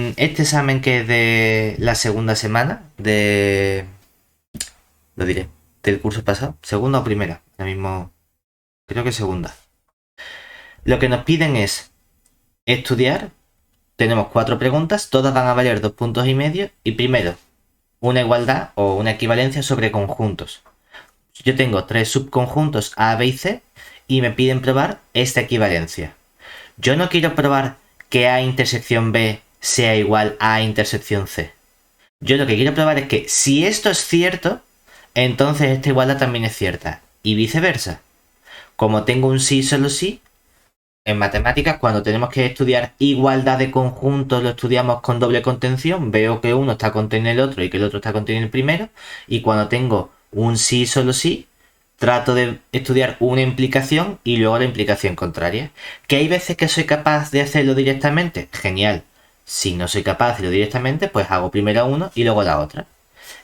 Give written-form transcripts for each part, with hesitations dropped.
En este examen que es de la segunda semana lo diré, del curso pasado, segunda o primera, ahora mismo creo que segunda. Lo que nos piden es estudiar, tenemos 4 preguntas, todas van a valer 2,5 puntos y primero, una igualdad o una equivalencia sobre conjuntos. Yo tengo 3 subconjuntos A, B y C y me piden probar esta equivalencia. Yo no quiero probar que A intersección B sea igual a intersección C. Yo lo que quiero probar es que si esto es cierto, entonces esta igualdad también es cierta. Y viceversa. Como tengo un sí solo sí, en matemáticas cuando tenemos que estudiar igualdad de conjuntos lo estudiamos con doble contención. Veo que uno está contenido en el otro y que el otro está contenido en el primero. Y cuando tengo un sí solo sí, trato de estudiar una implicación y luego la implicación contraria. ¿Que hay veces que soy capaz de hacerlo directamente? Genial. Si no soy capaz de hacerlo directamente, pues hago primero uno y luego la otra.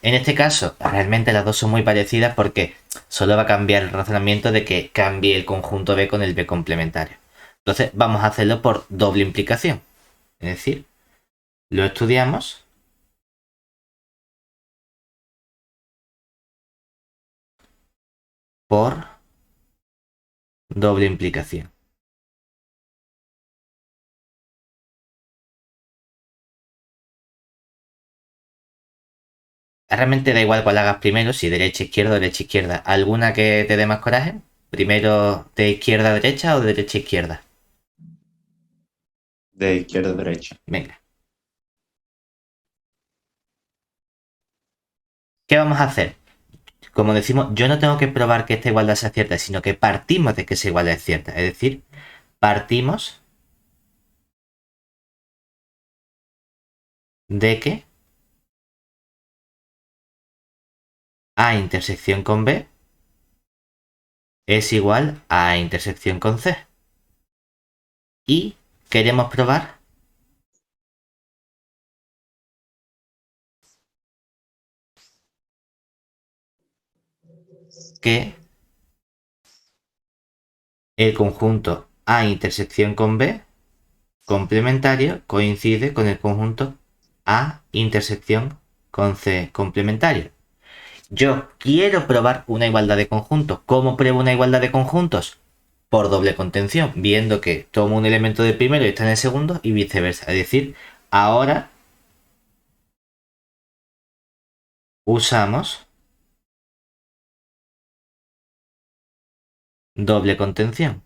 En este caso, realmente las dos son muy parecidas porque solo va a cambiar el razonamiento de que cambie el conjunto B con el B complementario. Entonces vamos a hacerlo por doble implicación. Es decir, lo estudiamos por doble implicación. Realmente da igual cuál hagas primero, si derecha, izquierda o derecha, izquierda. ¿Alguna que te dé más coraje? ¿Primero de izquierda a derecha o de derecha a izquierda? De izquierda a derecha. Venga. ¿Qué vamos a hacer? Como decimos, yo no tengo que probar que esta igualdad sea cierta, sino que partimos de que esa igualdad es cierta. Es decir, partimos de que A intersección con B es igual a A intersección con C. Y queremos probar que el conjunto A intersección con B complementario coincide con el conjunto A intersección con C complementario. Yo quiero probar una igualdad de conjuntos. ¿Cómo pruebo una igualdad de conjuntos? Por doble contención, viendo que tomo un elemento del primero y está en el segundo y viceversa. Es decir, ahora usamos doble contención.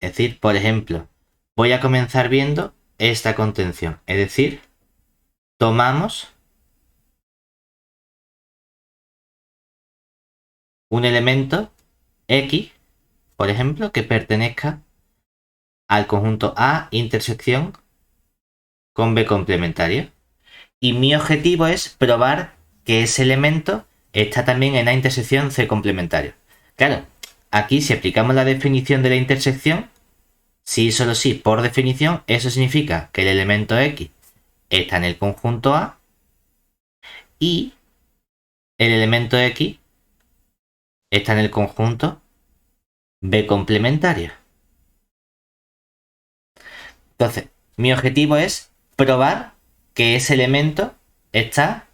Es decir, por ejemplo, voy a comenzar viendo esta contención. Es decir, tomamos un elemento X, por ejemplo, que pertenezca al conjunto A intersección con B complementario. Y mi objetivo es probar que ese elemento está también en A intersección C complementario. Claro, aquí si aplicamos la definición de la intersección, sí, solo sí, por definición, eso significa que el elemento X está en el conjunto A y el elemento X está en el conjunto B complementario. Entonces, mi objetivo es probar que ese elemento está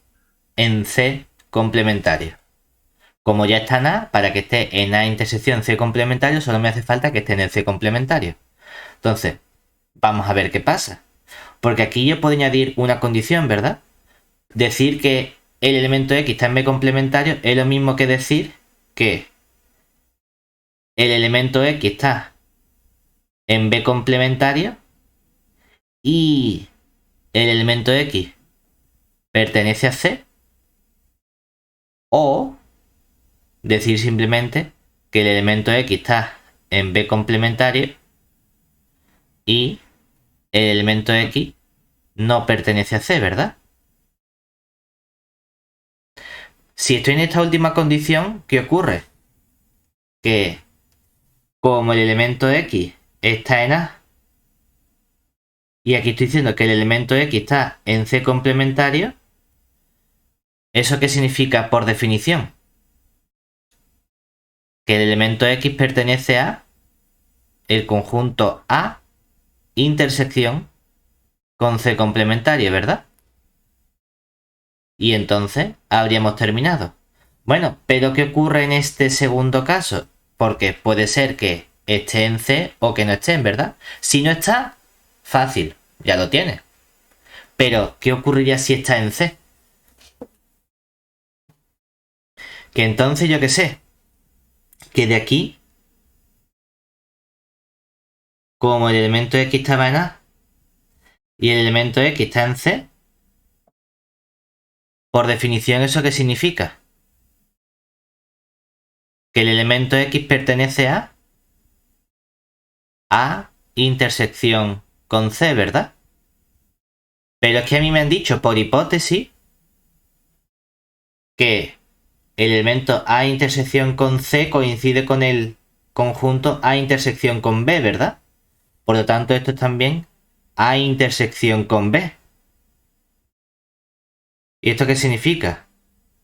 en C complementario. Como ya está en A, para que esté en A intersección C complementario, solo me hace falta que esté en el C complementario. Entonces, vamos a ver qué pasa. Porque aquí yo puedo añadir una condición, ¿verdad? Decir que el elemento X está en B complementario es lo mismo que decir que el elemento X está en B complementario y el elemento X pertenece a C, o decir simplemente que el elemento X está en B complementario y el elemento X no pertenece a C, ¿verdad? Si estoy en esta última condición, ¿qué ocurre? Que como el elemento X está en A y aquí estoy diciendo que el elemento X está en C complementario, ¿eso qué significa por definición? que el elemento X pertenece a el conjunto A intersección con C complementario, ¿verdad? Y entonces habríamos terminado. Bueno, pero ¿qué ocurre en este segundo caso? Porque puede ser que esté en C o que no esté en, ¿verdad? Si no está, fácil, ya lo tiene. Pero, ¿qué ocurriría si está en C? Que entonces yo qué sé, que de aquí, como el elemento X estaba en A y el elemento X está en C, por definición, ¿eso qué significa? Que el elemento X pertenece a A intersección con C, ¿verdad? Pero es que a mí me han dicho, por hipótesis, que el elemento A intersección con C coincide con el conjunto A intersección con B, ¿verdad? Por lo tanto, esto es también A intersección con B. ¿Y esto qué significa?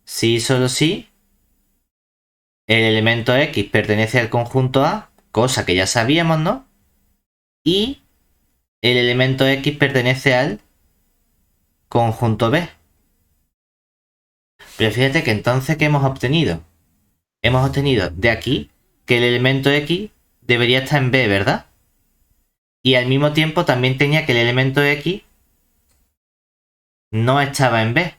Si solo si el elemento X pertenece al conjunto A, cosa que ya sabíamos, ¿no? Y el elemento X pertenece al conjunto B. Pero fíjate que entonces, ¿qué hemos obtenido? Hemos obtenido de aquí que el elemento X debería estar en B, ¿verdad? Y al mismo tiempo también tenía que el elemento X no estaba en B.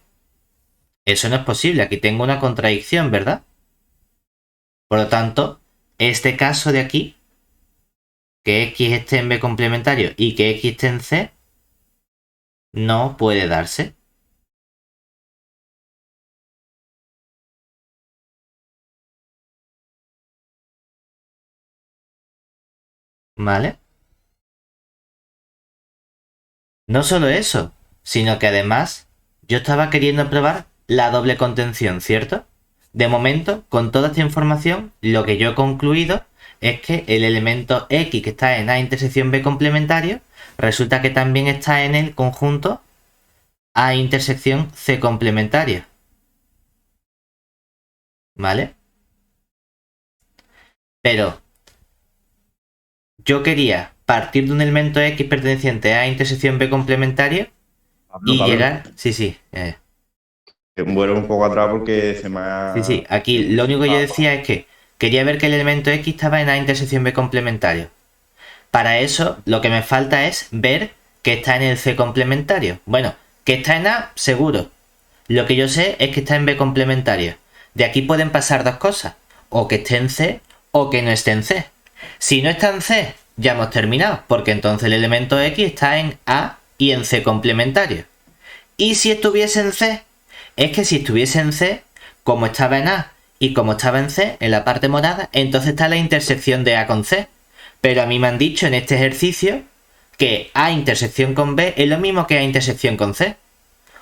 Eso no es posible, aquí tengo una contradicción, ¿verdad? Por lo tanto, este caso de aquí, que X esté en B complementario y que X esté en C, no puede darse. ¿Vale? No solo eso, sino que además yo estaba queriendo probar la doble contención, ¿cierto? De momento, con toda esta información, lo que yo he concluido es que el elemento X que está en A intersección B complementario resulta que también está en el conjunto A intersección C complementario. ¿Vale? Pero yo quería partir de un elemento X perteneciente a intersección B complementario Pablo, y Pablo, llegar... Sí, sí. vuelvo un poco atrás porque se me Sí, ha... sí. Aquí lo único que yo decía es que quería ver que el elemento X estaba en A intersección B complementario. Para eso lo que me falta es ver que está en el C complementario. Bueno, que está en A, seguro. Lo que yo sé es que está en B complementario. De aquí pueden pasar dos cosas. O que esté en C o que no esté en C. Si no está en C, ya hemos terminado, porque entonces el elemento X está en A y en C complementario. Y si estuviese en C, es que si estuviese en C, como estaba en A y como estaba en C, en la parte morada, entonces está la intersección de A con C. Pero a mí me han dicho en este ejercicio que A intersección con B es lo mismo que A intersección con C.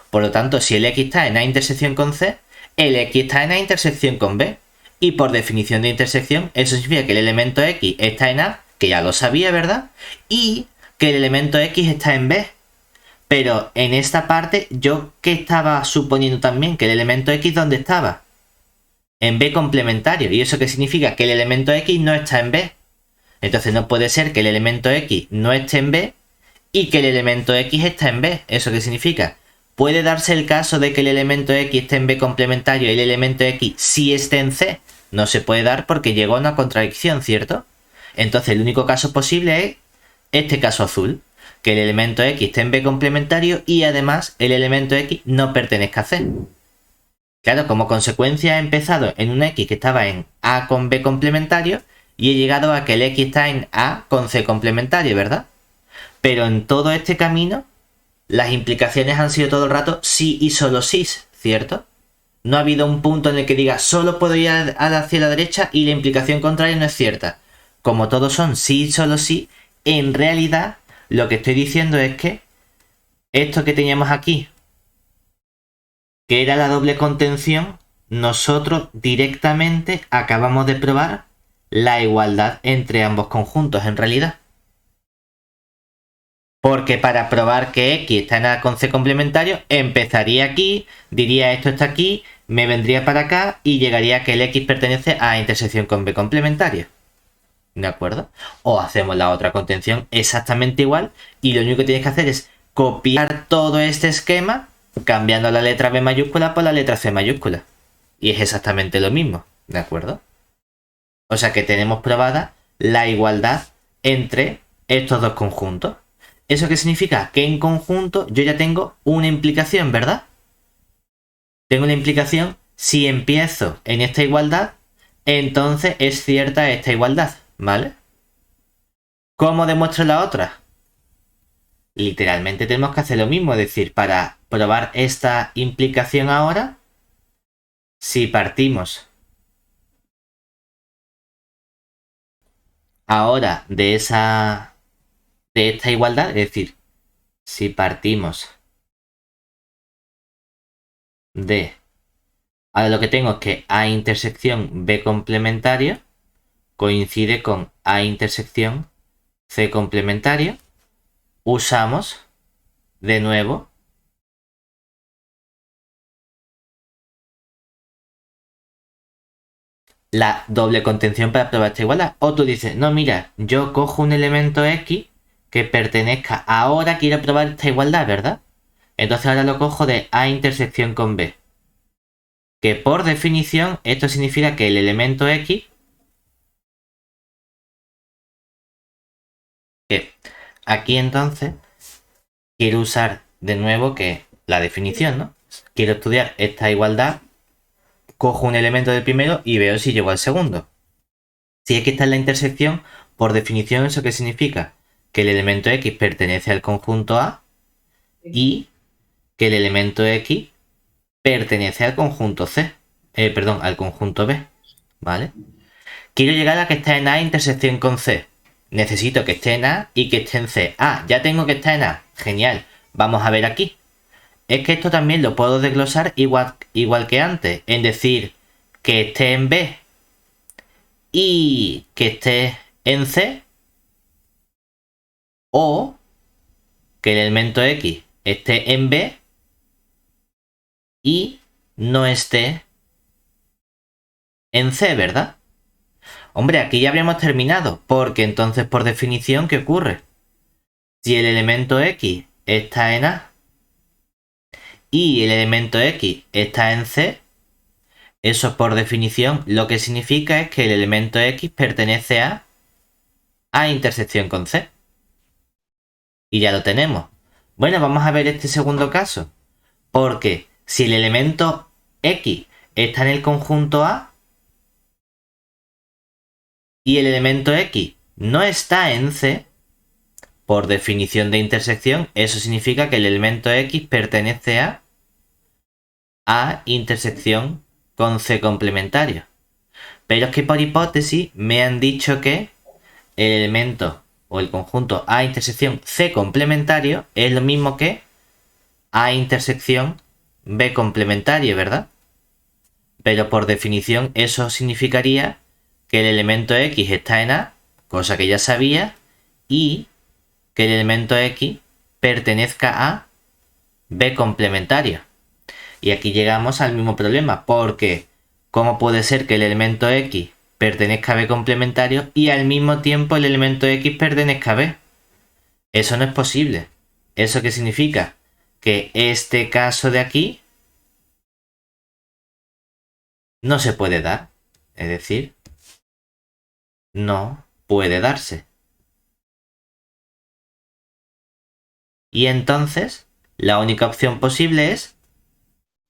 Por lo tanto, si el X está en A intersección con C, el X está en A intersección con B. Y por definición de intersección, eso significa que el elemento X está en A, que ya lo sabía, ¿verdad? Y que el elemento X está en B. Pero en esta parte, yo que estaba suponiendo también que el elemento X, ¿dónde estaba? En B complementario. ¿Y eso qué significa? Que el elemento X no está en B. Entonces no puede ser que el elemento X no esté en B y que el elemento X está en B. ¿Eso qué significa? Puede darse el caso de que el elemento X esté en B complementario y el elemento X sí esté en C. No se puede dar porque llegó a una contradicción, ¿cierto? Entonces el único caso posible es este caso azul, que el elemento X esté en B complementario y además el elemento X no pertenezca a C. Claro, como consecuencia he empezado en un X que estaba en A con B complementario y he llegado a que el X está en A con C complementario, ¿verdad? Pero en todo este camino, las implicaciones han sido todo el rato sí y solo sí, ¿cierto? No ha habido un punto en el que diga solo puedo ir hacia la derecha y la implicación contraria no es cierta. Como todos son sí y solo sí, en realidad lo que estoy diciendo es que esto que teníamos aquí, que era la doble contención, nosotros directamente acabamos de probar la igualdad entre ambos conjuntos en realidad. Porque para probar que X está en A con C complementario, empezaría aquí, diría esto está aquí, me vendría para acá y llegaría a que el X pertenece a intersección con B complementaria. ¿De acuerdo? O hacemos la otra contención exactamente igual y lo único que tienes que hacer es copiar todo este esquema cambiando la letra B mayúscula por la letra C mayúscula. Y es exactamente lo mismo, ¿de acuerdo? O sea que tenemos probada la igualdad entre estos dos conjuntos. ¿Eso qué significa? Que en conjunto yo ya tengo una implicación, ¿verdad? Tengo una implicación, si empiezo en esta igualdad, entonces es cierta esta igualdad, ¿vale? ¿Cómo demuestro la otra? Literalmente tenemos que hacer lo mismo, es decir, para probar esta implicación ahora, si partimos ahora de esta igualdad, es decir, si partimos de... Ahora lo que tengo es que A intersección B complementario coincide con A intersección C complementario. Usamos de nuevo la doble contención para probar esta igualdad. O tú dices, no, mira, yo cojo un elemento X que pertenezca, ahora quiero probar esta igualdad, ¿verdad? Entonces ahora lo cojo de A intersección con B. Que por definición esto significa que el elemento X, que aquí entonces quiero usar de nuevo que la definición, ¿no? Quiero estudiar esta igualdad, cojo un elemento del primero y veo si llego al segundo. Si X está en la intersección, por definición, ¿eso qué significa? Que el elemento X pertenece al conjunto A y que el elemento X pertenece al conjunto C. Perdón, al conjunto B. ¿Vale? Quiero llegar a que esté en A intersección con C. Necesito que esté en A y que esté en C. Ah, ya tengo que estar en A. Genial. Vamos a ver aquí. Es que esto también lo puedo desglosar igual que antes. En decir que esté en B y que esté en C, o que el elemento X esté en B y no esté en C, ¿verdad? Hombre, aquí ya habríamos terminado, porque entonces por definición, ¿qué ocurre? Si el elemento X está en A y el elemento X está en C, eso por definición lo que significa es que el elemento X pertenece a A intersección con C. Y ya lo tenemos. Bueno, vamos a ver este segundo caso. Porque si el elemento X está en el conjunto A y el elemento X no está en C, por definición de intersección, eso significa que el elemento X pertenece a A intersección con C complementario. Pero es que por hipótesis me han dicho que el elemento o el conjunto A intersección C complementario es lo mismo que A intersección B complementario, ¿verdad? Pero por definición eso significaría que el elemento X está en A, cosa que ya sabía, y que el elemento X pertenezca a B complementario. Y aquí llegamos al mismo problema, porque ¿cómo puede ser que el elemento X pertenezca a B complementario y al mismo tiempo el elemento X pertenezca a B? Eso no es posible. ¿Eso qué significa? Que este caso de aquí no se puede dar. Es decir, no puede darse. Y entonces, la única opción posible es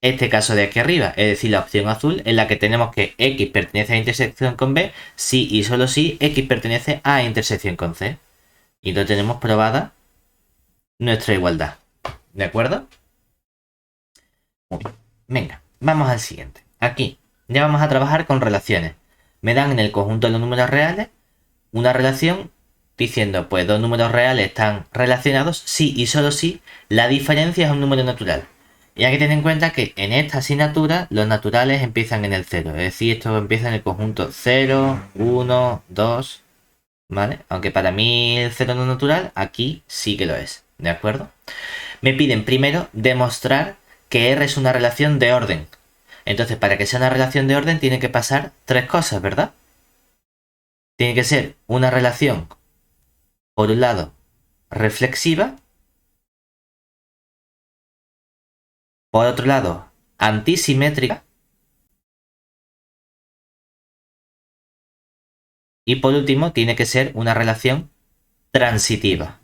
este caso de aquí arriba, es decir, la opción azul en la que tenemos que X pertenece a intersección con B, si y solo si X pertenece a intersección con C. Y entonces tenemos probada nuestra igualdad. ¿De acuerdo? Muy bien. Venga, vamos al siguiente. Aquí ya vamos a trabajar con relaciones. Me dan en el conjunto de los números reales una relación diciendo, pues dos números reales están relacionados si y solo si la diferencia es un número natural. Y hay que tener en cuenta que en esta asignatura los naturales empiezan en el 0. Es decir, esto empieza en el conjunto 0, 1, 2, ¿vale? Aunque para mí el 0 no es natural, aquí sí que lo es, ¿de acuerdo? Me piden primero demostrar que R es una relación de orden. Entonces, para que sea una relación de orden, tiene que pasar tres cosas, ¿verdad? Tiene que ser una relación, por un lado, reflexiva, por otro lado, antisimétrica, y por último, tiene que ser una relación transitiva.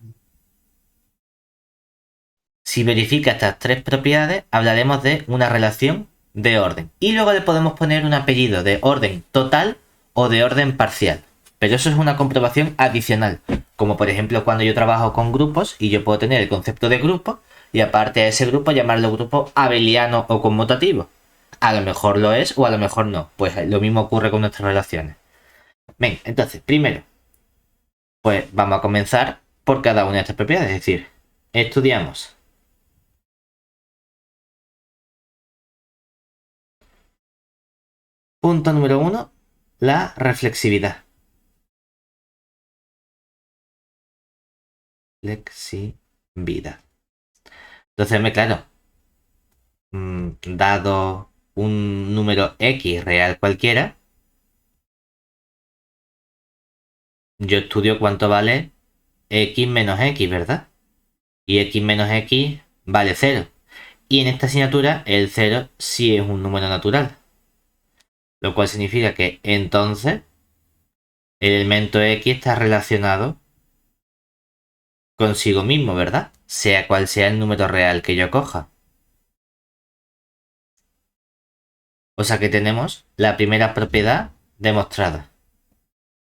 Si verifica estas tres propiedades, hablaremos de una relación de orden. Y luego le podemos poner un apellido de orden total o de orden parcial. Pero eso es una comprobación adicional. Como por ejemplo cuando yo trabajo con grupos y yo puedo tener el concepto de grupo y aparte a ese grupo llamarlo grupo abeliano o conmutativo. A lo mejor lo es o a lo mejor no. Pues lo mismo ocurre con nuestras relaciones. Bien, entonces, primero, pues vamos a comenzar por cada una de estas propiedades. Es decir, estudiamos punto número 1, la reflexividad. Reflexividad. Entonces, claro, dado un número X real cualquiera, yo estudio cuánto vale X menos X, ¿verdad? Y X menos X vale 0. Y en esta asignatura el 0 sí es un número natural. Lo cual significa que entonces el elemento X está relacionado consigo mismo, ¿verdad? Sea cual sea el número real que yo coja. O sea que tenemos la primera propiedad demostrada.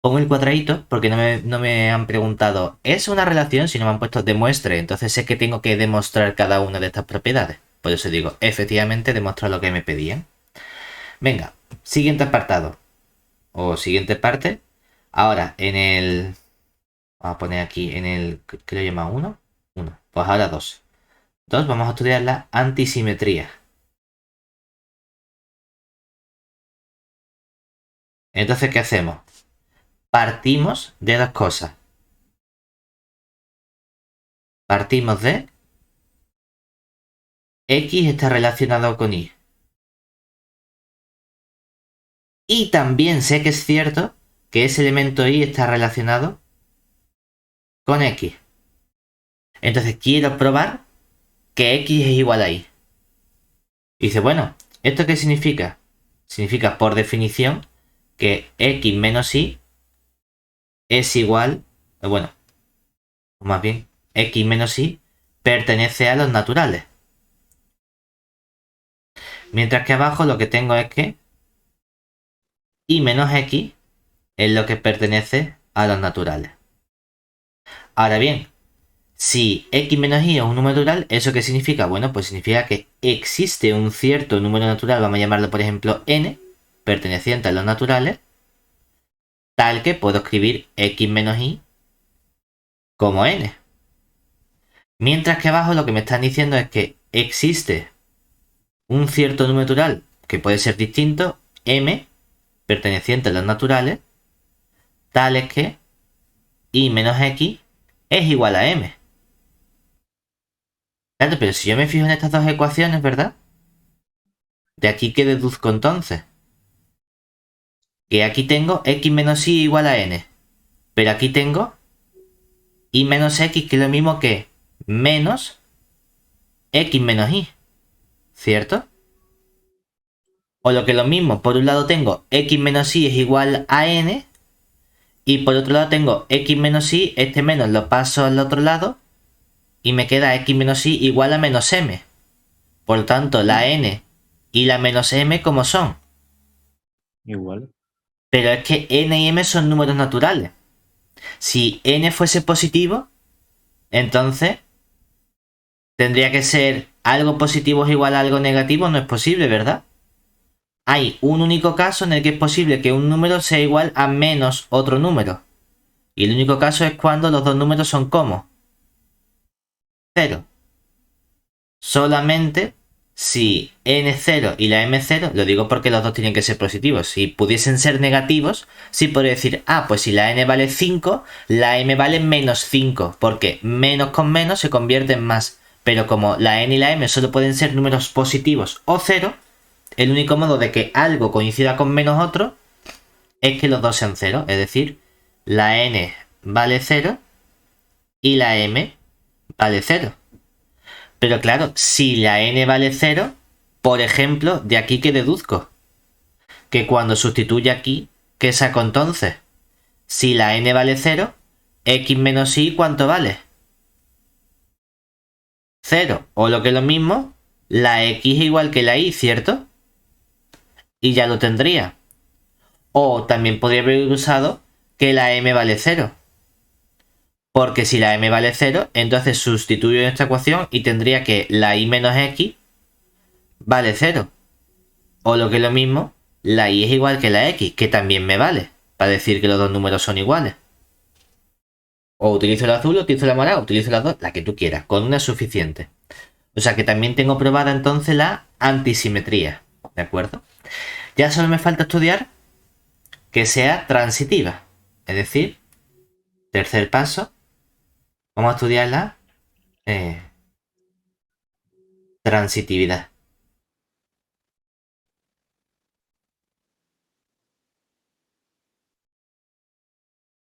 Pongo el cuadradito porque no me han preguntado ¿es una relación? Si no me han puesto demuestre. Entonces sé que tengo que demostrar cada una de estas propiedades. Por eso digo, efectivamente demuestra lo que me pedían. Venga, siguiente apartado. O siguiente parte. Ahora, en el... Vamos a poner aquí en el... ¿Qué lo llama? ¿1? 1. Pues ahora 2. 2, vamos a estudiar la antisimetría. Entonces, ¿qué hacemos? Partimos de dos cosas. Partimos de X está relacionado con Y. Y también sé que es cierto que ese elemento Y está relacionado con X. Entonces quiero probar que X es igual a Y. Y dice, bueno, ¿esto qué significa? Significa por definición que X menos Y es igual, bueno, más bien, X menos Y pertenece a los naturales. Mientras que abajo lo que tengo es que Y menos X es lo que pertenece a los naturales. Ahora bien, si X menos Y es un número natural, ¿eso qué significa? Bueno, pues significa que existe un cierto número natural, vamos a llamarlo por ejemplo n, perteneciente a los naturales, tal que puedo escribir X menos Y como n. Mientras que abajo lo que me están diciendo es que existe un cierto número natural que puede ser distinto, m, perteneciente a los naturales, tales que Y menos X es igual a m. Claro, pero si yo me fijo en estas dos ecuaciones, ¿verdad? ¿De aquí qué deduzco entonces? Que aquí tengo X menos Y igual a n. Pero aquí tengo Y menos X, que es lo mismo que menos X menos Y. ¿Cierto? O lo que es lo mismo, por un lado tengo X menos Y es igual a n. Y por otro lado tengo X menos Y, este menos lo paso al otro lado. Y me queda X menos Y igual a menos m. Por lo tanto, la n y la menos m, ¿cómo son? Igual. Pero es que n y m son números naturales. Si n fuese positivo, entonces tendría que ser algo positivo es igual a algo negativo, no es posible, ¿verdad? Hay un único caso en el que es posible que un número sea igual a menos otro número. Y el único caso es cuando los dos números son como 0. Solamente si n0 y la m0, lo digo porque los dos tienen que ser positivos. Si pudiesen ser negativos, sí podría decir, pues si la n vale 5, la m vale menos 5, porque menos con menos se convierte en más. Pero como la n y la m solo pueden ser números positivos o 0, el único modo de que algo coincida con menos otro es que los dos sean 0. Es decir, la n vale 0 y la m vale 0. Pero claro, si la n vale 0, por ejemplo, de aquí que deduzco que cuando sustituya aquí, ¿qué saco entonces? Si la n vale 0, x menos y, ¿cuánto vale? 0. O lo que es lo mismo, la x es igual que la y, ¿cierto? Y ya lo tendría. O también podría haber usado que la m vale 0. Porque si la m vale 0, entonces sustituyo en esta ecuación y tendría que la y menos x vale 0. O lo que es lo mismo, la y es igual que la x, que también me vale, para decir que los dos números son iguales. O utilizo el azul, o utilizo la morada, utilizo las dos, la que tú quieras, con una es suficiente. O sea que también tengo probada entonces la antisimetría, ¿de acuerdo? Ya solo me falta estudiar que sea transitiva. Es decir, tercer paso, vamos a estudiar la transitividad.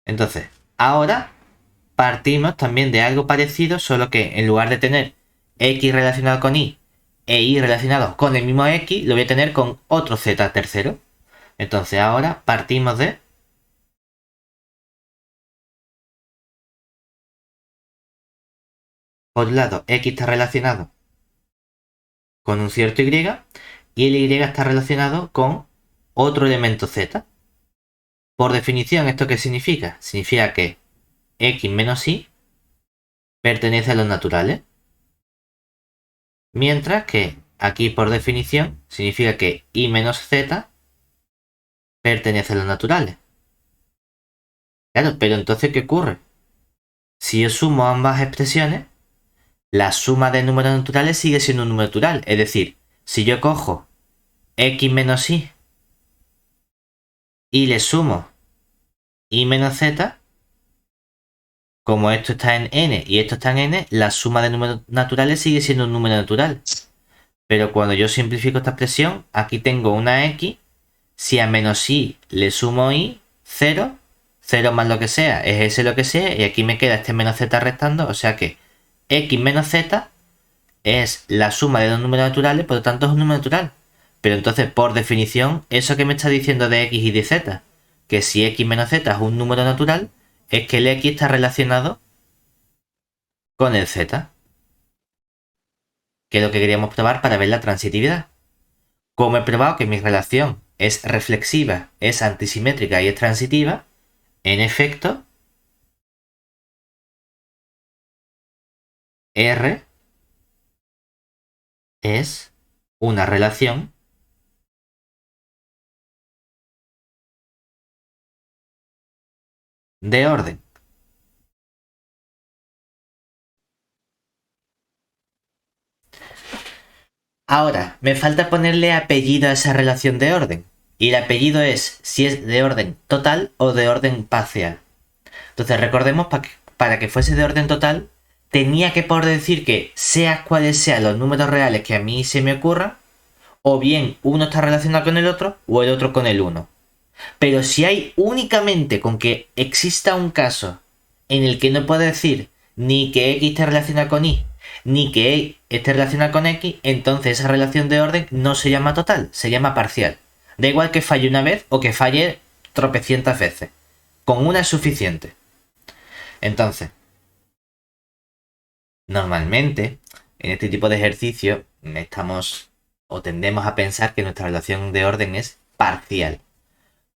Entonces, ahora partimos también de algo parecido, solo que en lugar de tener x relacionado con y e y relacionado con el mismo x, lo voy a tener con otro z tercero. Entonces ahora partimos de... Por un lado, x está relacionado con un cierto y y el y está relacionado con otro elemento z. Por definición, ¿esto qué significa? Significa que x menos y pertenece a los naturales. Mientras que aquí por definición significa que y menos z pertenece a los naturales. Claro, pero entonces ¿qué ocurre? Si yo sumo ambas expresiones, la suma de números naturales sigue siendo un número natural. Es decir, si yo cojo x menos y le sumo y menos z, como esto está en n y esto está en n, la suma de números naturales sigue siendo un número natural. Pero cuando yo simplifico esta expresión, aquí tengo una x, si a menos y le sumo y, 0, 0 más lo que sea, es ese lo que sea, y aquí me queda este menos z restando, o sea que x menos z es la suma de dos números naturales, por lo tanto es un número natural. Pero entonces, por definición, eso que me está diciendo de x y de z, que si x menos z es un número natural, es que el x está relacionado con el z, que es lo que queríamos probar para ver la transitividad. Como he probado que mi relación es reflexiva, es antisimétrica y es transitiva, en efecto, R es una relación de orden. Ahora, me falta ponerle apellido a esa relación de orden. Y el apellido es si es de orden total o de orden parcial. Entonces recordemos para que fuese de orden total, tenía que poder decir que sea cuales sean los números reales que a mí se me ocurran, o bien uno está relacionado con el otro o el otro con el uno. Pero si hay únicamente con que exista un caso en el que no puedo decir ni que x esté relacionado con y, ni que y esté relacionado con x, entonces esa relación de orden no se llama total, se llama parcial. Da igual que falle una vez o que falle tropecientas veces. Con una es suficiente. Entonces, normalmente, en este tipo de ejercicio, estamos o tendemos a pensar que nuestra relación de orden es parcial.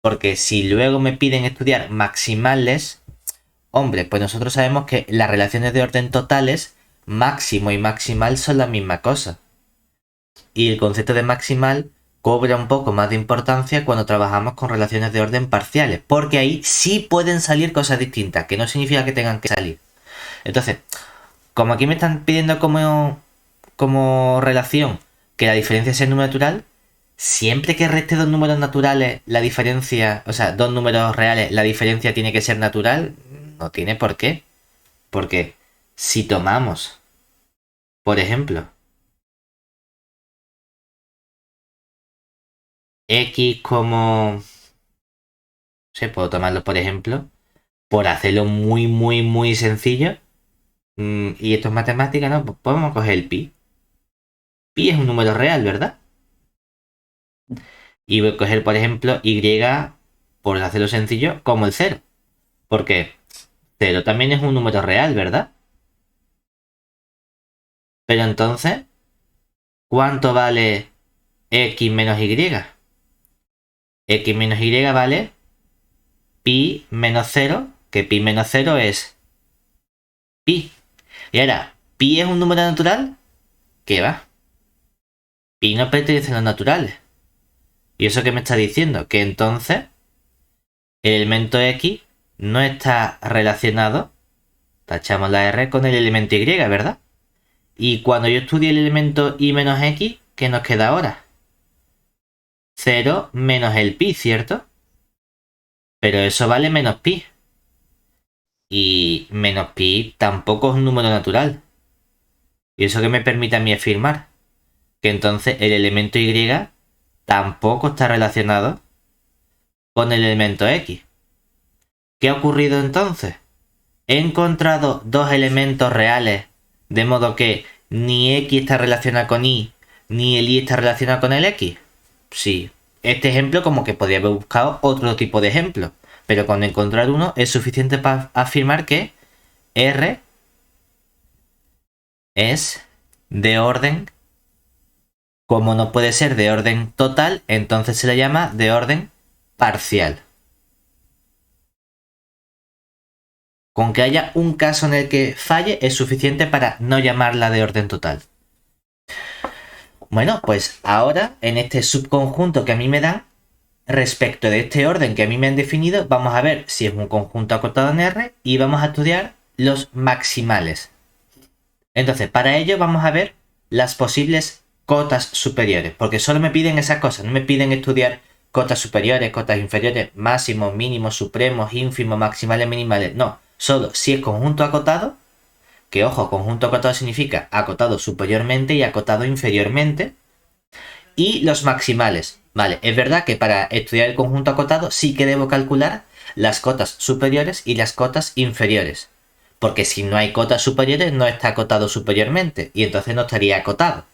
Porque si luego me piden estudiar maximales, hombre, pues nosotros sabemos que las relaciones de orden totales, máximo y maximal son la misma cosa. Y el concepto de maximal cobra un poco más de importancia cuando trabajamos con relaciones de orden parciales, porque ahí sí pueden salir cosas distintas, que no significa que tengan que salir. Entonces, como aquí me están pidiendo como relación que la diferencia sea el número natural, siempre que reste dos números naturales, la diferencia, o sea, dos números reales, la diferencia tiene que ser natural, no tiene por qué. Porque si tomamos, por ejemplo, X como... Sí, puedo tomarlo por ejemplo, por hacerlo muy, muy, muy sencillo. Y esto es matemática, ¿no? Pues podemos coger el pi. Pi es un número real, ¿verdad? Y voy a coger, por ejemplo, y, por hacerlo sencillo, como el cero. Porque cero también es un número real, ¿verdad? Pero entonces, ¿cuánto vale x menos y? X menos y vale pi menos cero, que pi menos cero es pi. Y ahora, ¿pi es un número natural? ¿Qué va? Pi no pertenece a los naturales. ¿Y eso qué me está diciendo? Que entonces el elemento x no está relacionado, tachamos la r, con el elemento y, ¿verdad? Y cuando yo estudie el elemento y menos x, ¿qué nos queda ahora? 0 menos el pi, ¿cierto? Pero eso vale menos pi. Y menos pi tampoco es un número natural. ¿Y eso que me permite a mí afirmar? Que entonces el elemento y tampoco está relacionado con el elemento x. ¿Qué ha ocurrido entonces? He encontrado dos elementos reales, de modo que ni x está relacionado con y, ni el y está relacionado con el x. Sí, este ejemplo como que podría haber buscado otro tipo de ejemplo, pero con encontrar uno es suficiente para afirmar que R es de orden, como no puede ser de orden total, entonces se le llama de orden parcial. Con que haya un caso en el que falle es suficiente para no llamarla de orden total. Bueno, pues ahora en este subconjunto que a mí me dan, respecto de este orden que a mí me han definido, vamos a ver si es un conjunto acotado en R y vamos a estudiar los maximales. Entonces, para ello vamos a ver las posibles cotas superiores, porque solo me piden esas cosas, no me piden estudiar cotas superiores, cotas inferiores, máximos, mínimos, supremos, ínfimos, maximales, minimales. No, solo si es conjunto acotado, que ojo, conjunto acotado significa acotado superiormente y acotado inferiormente, y los maximales. Vale, es verdad que para estudiar el conjunto acotado sí que debo calcular las cotas superiores y las cotas inferiores. Porque si no hay cotas superiores no está acotado superiormente y entonces no estaría acotado.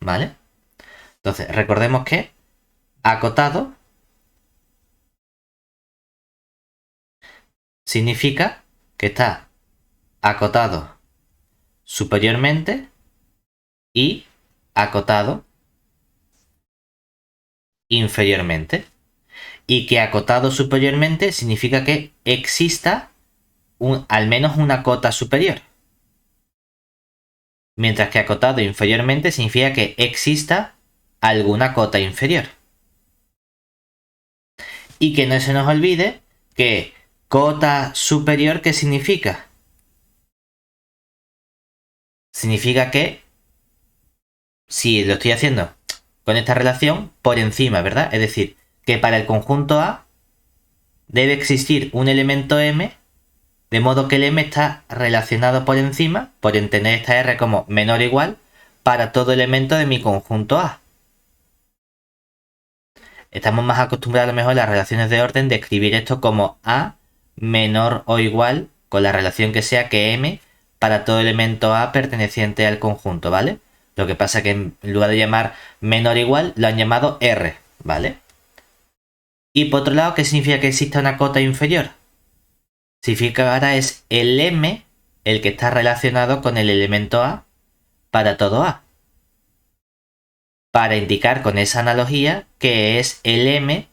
¿Vale? Entonces, recordemos que acotado significa que está acotado superiormente y acotado inferiormente. Y que acotado superiormente significa que exista al menos una cota superior. Mientras que acotado inferiormente significa que exista alguna cota inferior. Y que no se nos olvide que cota superior, ¿qué significa? Significa que, si lo estoy haciendo con esta relación, por encima, ¿verdad? Es decir, que para el conjunto A debe existir un elemento M, de modo que el M está relacionado por encima, por entender esta R como menor o igual, para todo elemento de mi conjunto A. Estamos más acostumbrados a lo mejor a las relaciones de orden de escribir esto como A menor o igual con la relación que sea que M para todo elemento A perteneciente al conjunto, ¿vale? Lo que pasa que en lugar de llamar menor o igual lo han llamado R, ¿vale? Y por otro lado, ¿qué significa que exista una cota inferior? Significa que ahora es el M el que está relacionado con el elemento A para todo A. Para indicar con esa analogía que es el M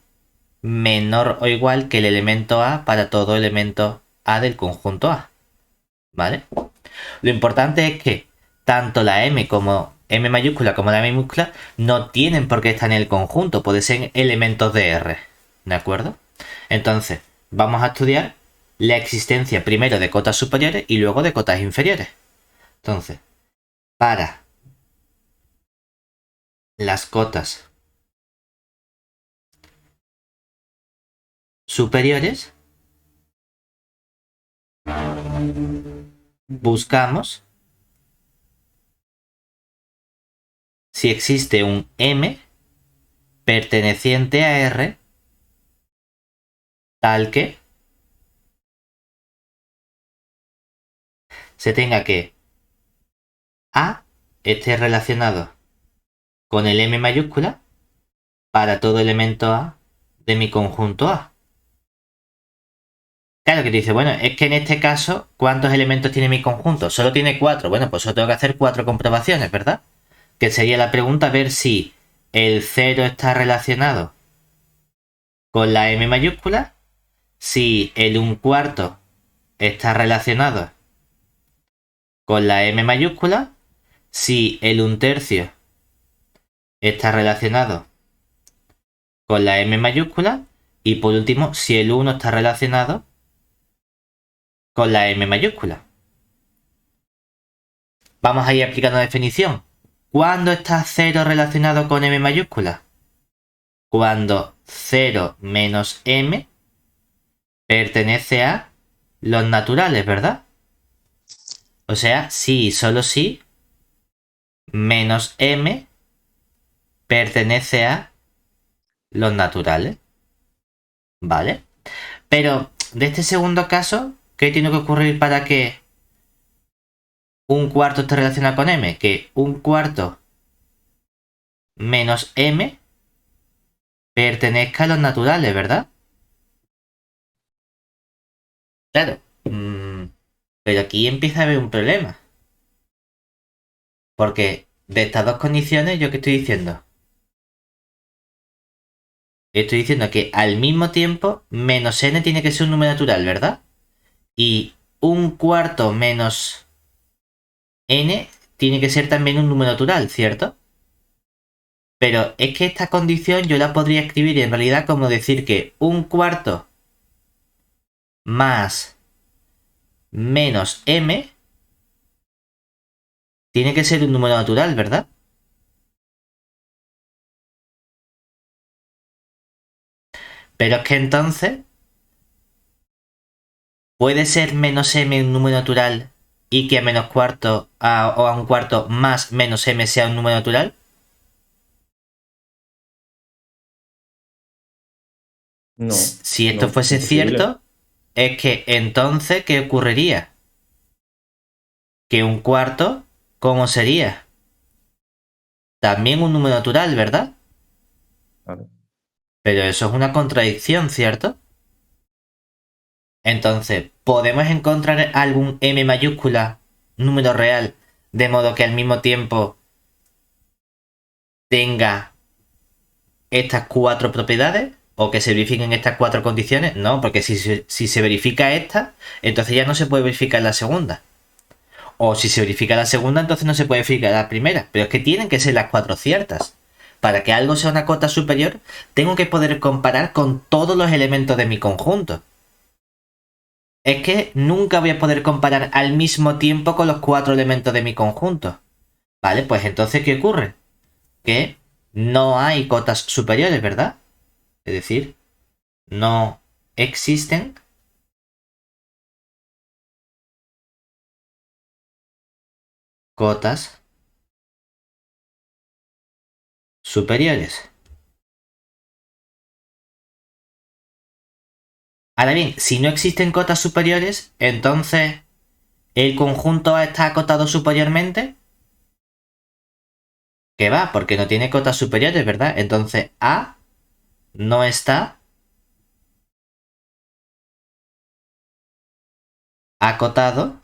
menor o igual que el elemento A para todo elemento A del conjunto A. ¿Vale? Lo importante es que tanto la M como M mayúscula como la M minúscula no tienen por qué estar en el conjunto, pueden ser elementos de R. ¿De acuerdo? Entonces, vamos a estudiar la existencia primero de cotas superiores y luego de cotas inferiores. Entonces, para las cotas superiores, buscamos si existe un M perteneciente a R tal que se tenga que A esté relacionado con el M mayúscula para todo elemento A de mi conjunto A. Claro que te dice, bueno, es que en este caso, ¿cuántos elementos tiene mi conjunto? Solo tiene 4. Bueno, pues solo tengo que hacer 4 comprobaciones, ¿verdad? Que sería la pregunta ver si el 0 está relacionado con la M mayúscula, si el 1/4 está relacionado con la M mayúscula, si el 1/3 está relacionado con la M mayúscula y por último, si el 1 está relacionado con la M mayúscula. Vamos a ir aplicando la definición. ¿Cuándo está 0 relacionado con M mayúscula? Cuando 0 menos M pertenece a los naturales, ¿verdad? O sea, sí y solo sí menos M pertenece a los naturales. ¿Vale? Pero de este segundo caso, ¿qué tiene que ocurrir para que 1/4 esté relacionado con M? Que 1/4 menos M pertenezca a los naturales, ¿verdad? Claro. Pero aquí empieza a haber un problema. Porque de estas dos condiciones, ¿yo qué estoy diciendo? Estoy diciendo que al mismo tiempo, menos n tiene que ser un número natural, ¿verdad? Y 1/4 menos n tiene que ser también un número natural, ¿cierto? Pero es que esta condición yo la podría escribir en realidad como decir que 1/4 más menos m tiene que ser un número natural, ¿verdad? Pero es que entonces puede ser menos m un número natural y que a menos cuarto o a 1/4 más menos m sea un número natural. No. Si esto no, fuese imposible. cierto, es que entonces, ¿qué ocurriría? Que 1/4, ¿cómo sería? También un número natural, ¿verdad? Claro. Pero eso es una contradicción, ¿cierto? Entonces, ¿podemos encontrar algún m mayúscula, número real, de modo que al mismo tiempo tenga estas 4 propiedades? ¿O que se verifiquen estas 4 condiciones? No, porque si se verifica esta, entonces ya no se puede verificar la segunda. O si se verifica la segunda, entonces no se puede verificar la primera. Pero es que tienen que ser las 4 ciertas. Para que algo sea una cota superior, tengo que poder comparar con todos los elementos de mi conjunto. Es que nunca voy a poder comparar al mismo tiempo con los 4 elementos de mi conjunto. Vale, pues entonces, ¿qué ocurre? Que no hay cotas superiores, ¿verdad? Es decir, no existen cotas superiores. Ahora bien, si no existen cotas superiores, entonces ¿el conjunto A está acotado superiormente? Que va, porque no tiene cotas superiores, ¿verdad? Entonces A no está acotado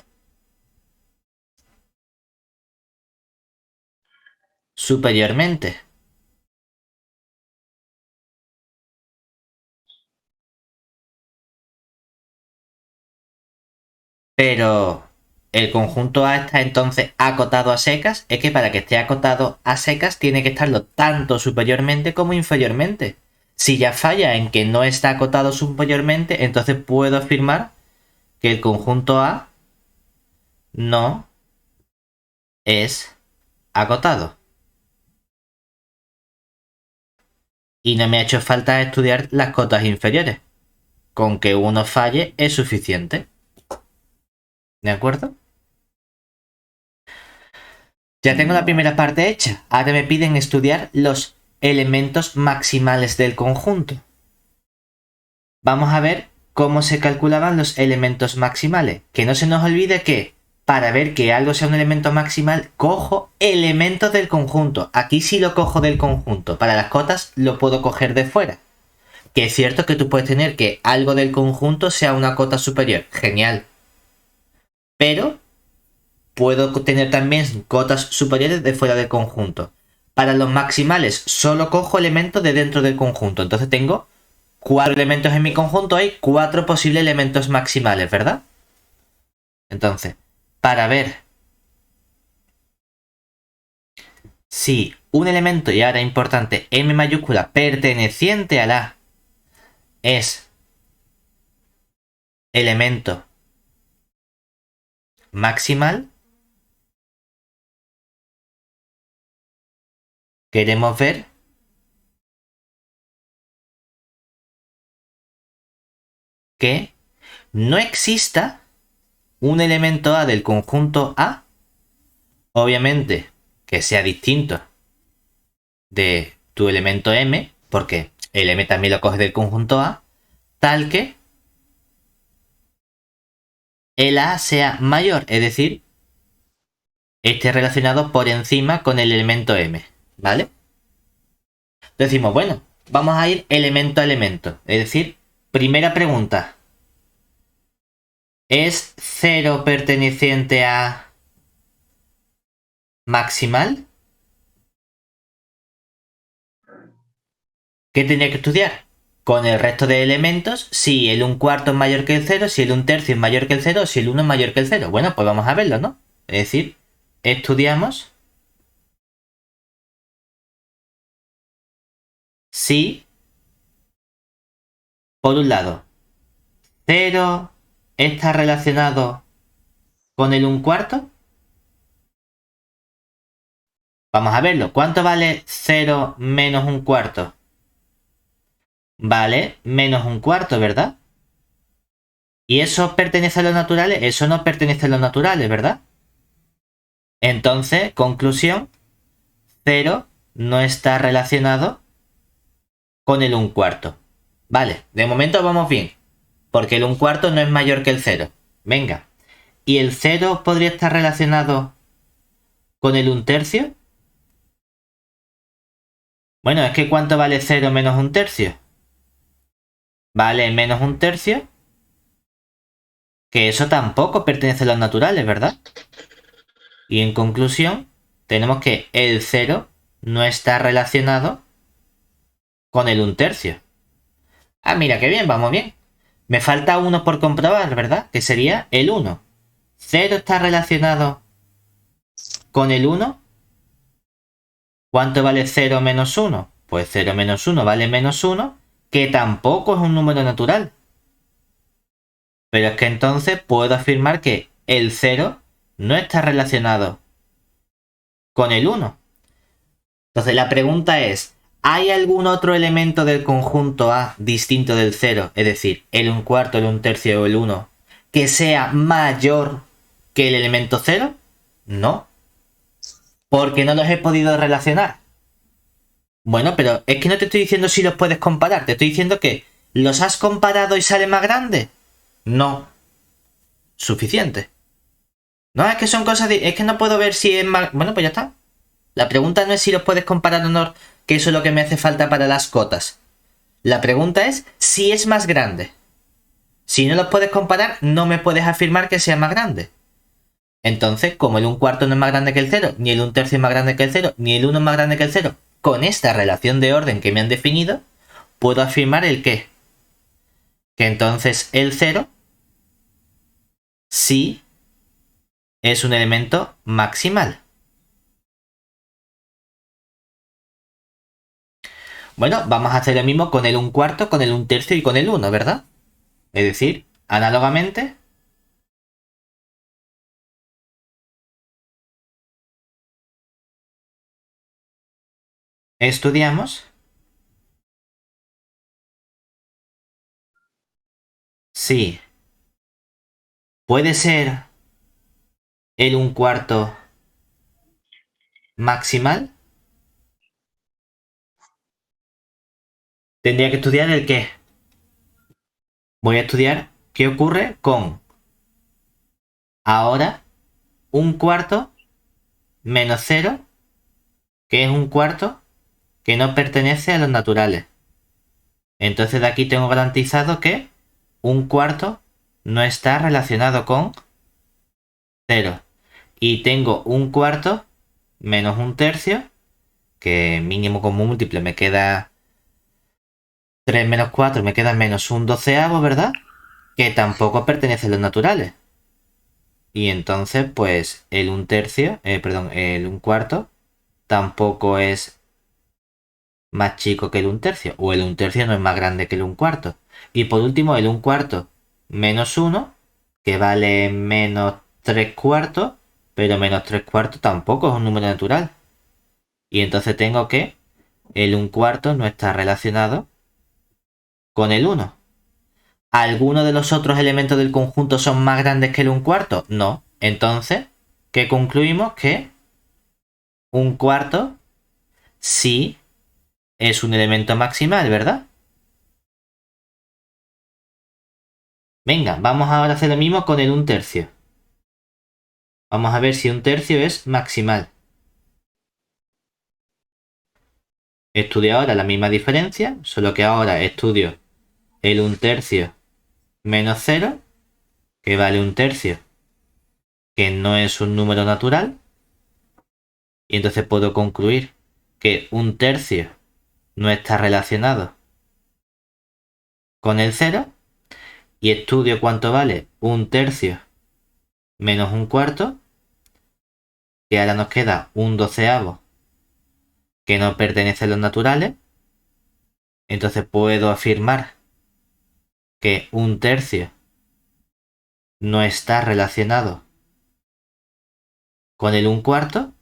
superiormente. Pero el conjunto A está entonces acotado a secas. Es que para que esté acotado a secas tiene que estarlo tanto superiormente como inferiormente. Si ya falla en que no está acotado superiormente, entonces puedo afirmar que el conjunto A no es acotado. Y no me ha hecho falta estudiar las cotas inferiores. Con que uno falle es suficiente. ¿De acuerdo? Ya tengo la primera parte hecha. Ahora me piden estudiar los elementos maximales del conjunto. Vamos a ver cómo se calculaban los elementos maximales. Que no se nos olvide que para ver que algo sea un elemento maximal, cojo elementos del conjunto. Aquí sí lo cojo del conjunto. Para las cotas lo puedo coger de fuera. Que es cierto que tú puedes tener que algo del conjunto sea una cota superior. Genial. Pero puedo tener también cotas superiores de fuera del conjunto. Para los maximales solo cojo elementos de dentro del conjunto. Entonces tengo 4 elementos en mi conjunto. Hay 4 posibles elementos maximales, ¿verdad? Entonces, para ver si un elemento, y ahora importante, M mayúscula perteneciente a la es elemento maximal, queremos ver que no exista un elemento A del conjunto A, obviamente que sea distinto de tu elemento M, porque el M también lo coge del conjunto A, tal que el A sea mayor, es decir, esté relacionado por encima con el elemento M, ¿vale? Decimos, bueno, vamos a ir elemento a elemento, es decir, primera pregunta. ¿Es 0 perteneciente a maximal? ¿Qué tenía que estudiar? Con el resto de elementos, si el 1/4 es mayor que el 0, si el 1/3 es mayor que el 0, si el 1 es mayor que el 0. Bueno, pues vamos a verlo, ¿no? Es decir, estudiamos si, por un lado, 0 está relacionado con el 1/4. Vamos a verlo. ¿Cuánto vale 0 menos 1/4? Vale menos 1/4, ¿verdad? ¿Y eso pertenece a los naturales? Eso no pertenece a los naturales, ¿verdad? Entonces, conclusión, 0 no está relacionado con el 1/4. Vale, de momento vamos bien, porque el 1/4 no es mayor que el 0. Venga, ¿y el 0 podría estar relacionado con el 1/3? Bueno, es que ¿cuánto vale 0 menos 1/3? Vale menos 1/3, que eso tampoco pertenece a los naturales, ¿verdad? Y en conclusión, tenemos que el 0 no está relacionado con el 1/3. Ah, mira, qué bien, vamos bien. Me falta 1 por comprobar, ¿verdad? Que sería el 1. 0 está relacionado con el 1. ¿Cuánto vale 0 menos 1? Pues 0 menos 1 vale menos 1, que tampoco es un número natural. Pero es que entonces puedo afirmar que el 0 no está relacionado con el 1. Entonces la pregunta es, ¿hay algún otro elemento del conjunto A distinto del 0, es decir, el 1/4, el 1/3 o el 1, que sea mayor que el elemento 0? No. Porque no los he podido relacionar. Bueno, pero es que no te estoy diciendo si los puedes comparar, te estoy diciendo que ¿los has comparado y sale más grande? No. Suficiente. No, es que son cosas de... Es que no puedo ver si es más... Bueno, pues ya está. La pregunta no es si los puedes comparar o no, que eso es lo que me hace falta para las cotas. La pregunta es si es más grande. Si no los puedes comparar, no me puedes afirmar que sea más grande. Entonces, como el 1/4 no es más grande que el 0, ni el 1/3 es más grande que el 0, ni el 1 es más grande que el 0, con esta relación de orden que me han definido, puedo afirmar el qué. Que entonces el 0 sí es un elemento maximal. Bueno, vamos a hacer lo mismo con el 1/4, con el 1/3 y con el 1, ¿verdad? Es decir, análogamente, estudiamos si puede ser el 1/4 maximal. tendría que estudiar el qué. Voy a estudiar qué ocurre con ahora un cuarto menos 0, que es un cuarto que no pertenece a los naturales. Entonces de aquí tengo garantizado que un cuarto no está relacionado con 0. Y tengo un cuarto menos un tercio, que mínimo común múltiple me queda 3 menos 4, me queda menos un doceavo, ¿verdad? Que tampoco pertenece a los naturales. Y entonces, pues, el un tercio, perdón, el un cuarto tampoco es más chico que el un tercio. O el un tercio no es más grande que el un cuarto. Y por último, el un cuarto menos 1, que vale menos 3 cuartos, pero menos 3 cuartos tampoco es un número natural. Y entonces tengo que el un cuarto no está relacionado con el 1. ¿Alguno de los otros elementos del conjunto son más grandes que el un cuarto? No. Entonces, ¿qué concluimos? Que un cuarto sí es un elemento maximal, ¿verdad? Venga, vamos ahora a hacer lo mismo con el un tercio. Vamos a ver si un tercio es maximal. Estudio ahora la misma diferencia, solo que ahora estudio el un tercio menos 0, que vale un tercio, que no es un número natural. Y entonces puedo concluir que un tercio no está relacionado con el 0. Y estudio cuánto vale un tercio menos un cuarto, que ahora nos queda un doceavo que no pertenece a los naturales. Entonces puedo afirmar que un tercio no está relacionado con el un cuarto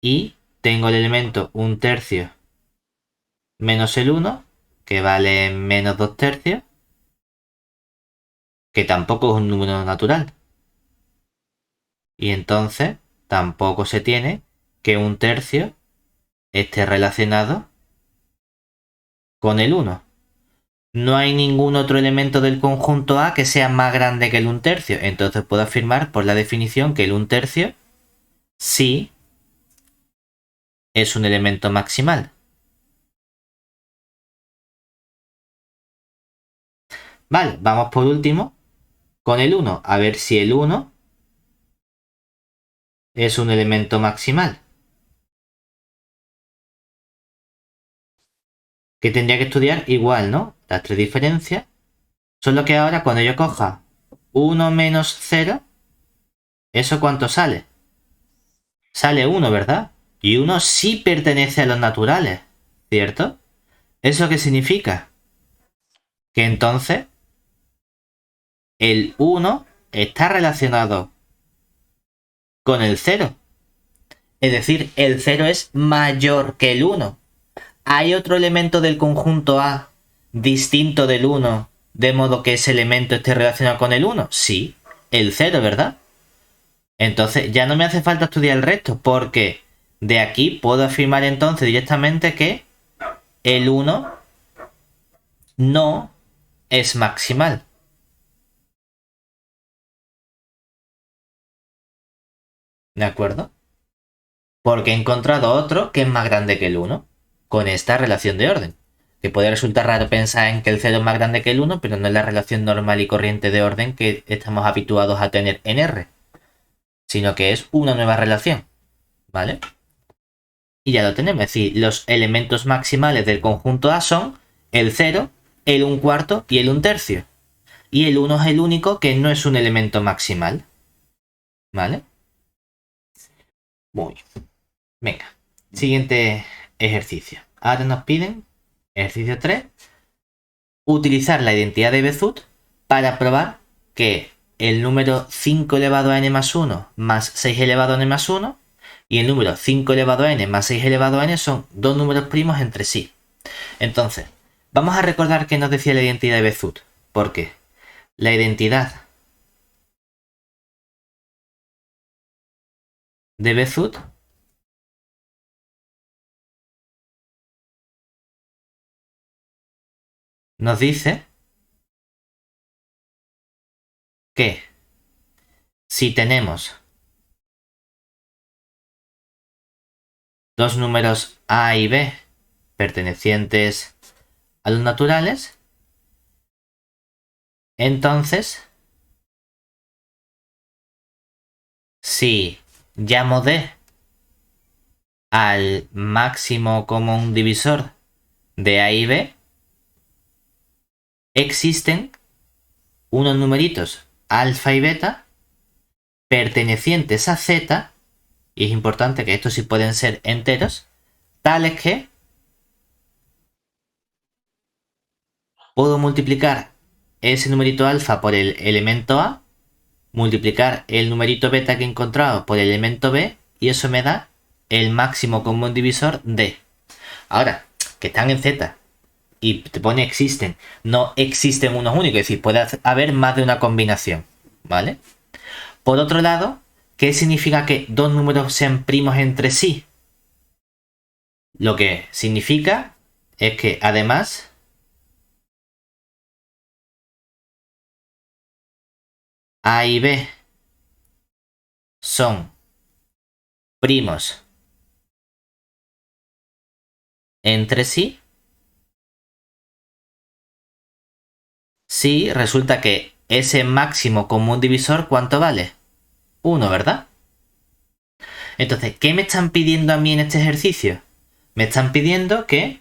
y tengo el elemento un tercio menos el 1, que vale menos 2 tercios, que tampoco es un número natural. Y entonces tampoco se tiene que un tercio esté relacionado con el 1. No hay ningún otro elemento del conjunto A que sea más grande que el un tercio. Entonces puedo afirmar por la definición que el un tercio sí es un elemento maximal. Vale, vamos por último con el 1. A ver si el 1 es un elemento maximal. Que tendría que estudiar igual, ¿no? Las tres diferencias. Solo que ahora cuando yo coja 1 menos 0, ¿eso cuánto sale? Sale 1, ¿verdad? Y 1 sí pertenece a los naturales, ¿cierto? ¿Eso qué significa? Que entonces el 1 está relacionado con el 0. Es decir, el 0 es mayor que el 1. ¿Hay otro elemento del conjunto A distinto del 1 de modo que ese elemento esté relacionado con el 1? Sí, el 0, ¿verdad? Entonces ya no me hace falta estudiar el resto, porque de aquí puedo afirmar entonces directamente que el 1 no es maximal. ¿De acuerdo? Porque he encontrado otro que es más grande que el 1, con esta relación de orden. Que puede resultar raro pensar en que el 0 es más grande que el 1, pero no es la relación normal y corriente de orden que estamos habituados a tener en R, sino que es una nueva relación, ¿vale? Y ya lo tenemos, es decir, los elementos maximales del conjunto A son el 0, el 1 cuarto y el 1 tercio. Y el 1 es el único que no es un elemento maximal, ¿vale? Muy bien. Venga, siguiente ejercicio. Ahora nos piden, ejercicio 3, utilizar la identidad de Bézout para probar que el número 5 elevado a n más 1 más 6 elevado a n más 1 y el número 5 elevado a n más 6 elevado a n son dos números primos entre sí. Entonces, vamos a recordar qué nos decía la identidad de Bézout. ¿Por qué? La identidad de Bézout nos dice que si tenemos dos números A y B pertenecientes a los naturales, entonces si llamo D al máximo común divisor de A y B, existen unos numeritos alfa y beta pertenecientes a Z, y es importante que estos sí pueden ser enteros, tales que puedo multiplicar ese numerito alfa por el elemento A, multiplicar el numerito beta que he encontrado por el elemento B, y eso me da el máximo común divisor D. Ahora, que están en Z y te pone existen, no existen unos únicos, es decir, puede haber más de una combinación, ¿vale? Por otro lado, ¿qué significa que dos números sean primos entre sí? Lo que significa es que además A y B son primos entre sí si resulta que ese máximo común divisor, ¿cuánto vale? 1, ¿verdad? Entonces, ¿qué me están pidiendo a mí en este ejercicio? Me están pidiendo que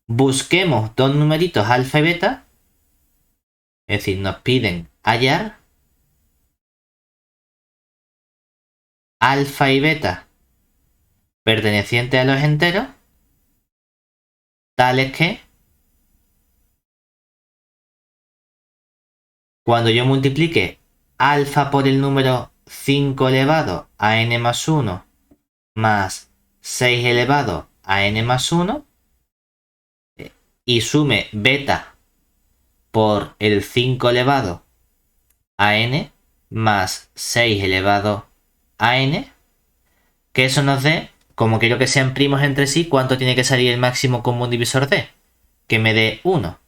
busquemos dos numeritos alfa y beta, es decir, nos piden hallar alfa y beta pertenecientes a los enteros, tales que cuando yo multiplique alfa por el número 5 elevado a n más 1 más 6 elevado a n más 1 y sume beta por el 5 elevado a n más 6 elevado a n, que eso nos dé, como quiero que sean primos entre sí, ¿cuánto tiene que salir el máximo común divisor de? Que me dé 1.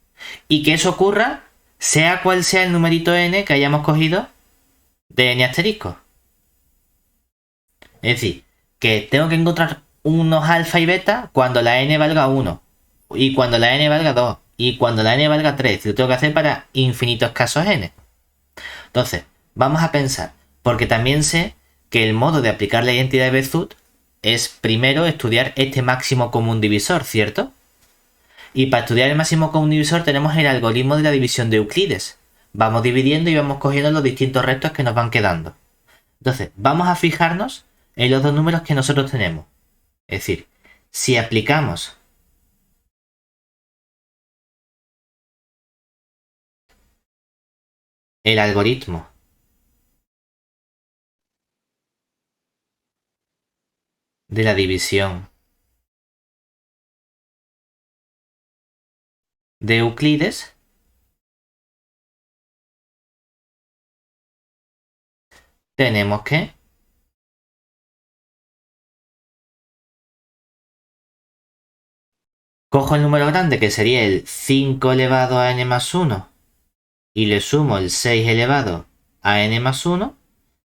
Y que eso ocurra sea cual sea el numerito n que hayamos cogido de n asterisco. Es decir, que tengo que encontrar unos alfa y beta cuando la n valga 1, y cuando la n valga 2, y cuando la n valga 3. Lo tengo que hacer para infinitos casos n. Entonces, vamos a pensar, porque también sé que el modo de aplicar la identidad de Bézout es primero estudiar este máximo común divisor, ¿cierto? Y para estudiar el máximo común divisor tenemos el algoritmo de la división de Euclides. Vamos dividiendo y vamos cogiendo los distintos restos que nos van quedando. Entonces, vamos a fijarnos en los dos números que nosotros tenemos. Es decir, si aplicamos el algoritmo de la división de Euclides, tenemos que cojo el número grande, que sería el 5 elevado a n más 1, y le sumo el 6 elevado a n más 1,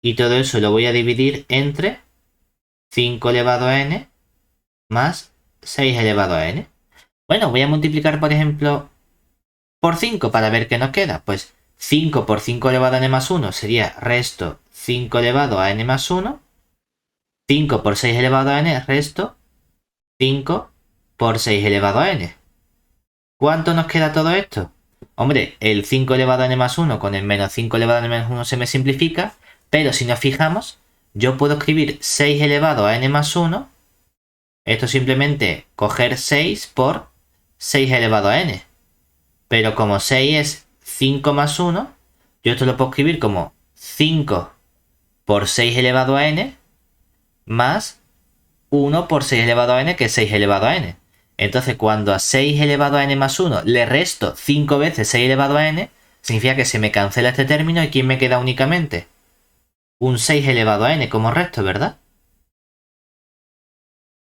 y todo eso lo voy a dividir entre 5 elevado a n más 6 elevado a n. Bueno, voy a multiplicar, por ejemplo, por 5 para ver qué nos queda. Pues 5 por 5 elevado a n más 1 sería resto 5 elevado a n más 1. 5 por 6 elevado a n resto 5 por 6 elevado a n. ¿Cuánto nos queda todo esto? Hombre, el 5 elevado a n más 1 con el menos 5 elevado a n menos 1 se me simplifica, pero si nos fijamos, yo puedo escribir 6 elevado a n más 1. Esto simplemente coger 6 por 6 elevado a n. Pero como 6 es 5 más 1, yo esto lo puedo escribir como 5 por 6 elevado a n más 1 por 6 elevado a n, que es 6 elevado a n. Entonces, cuando a 6 elevado a n más 1 le resto 5 veces 6 elevado a n, significa que se me cancela este término y ¿quién me queda únicamente? Un 6 elevado a n como resto, ¿verdad?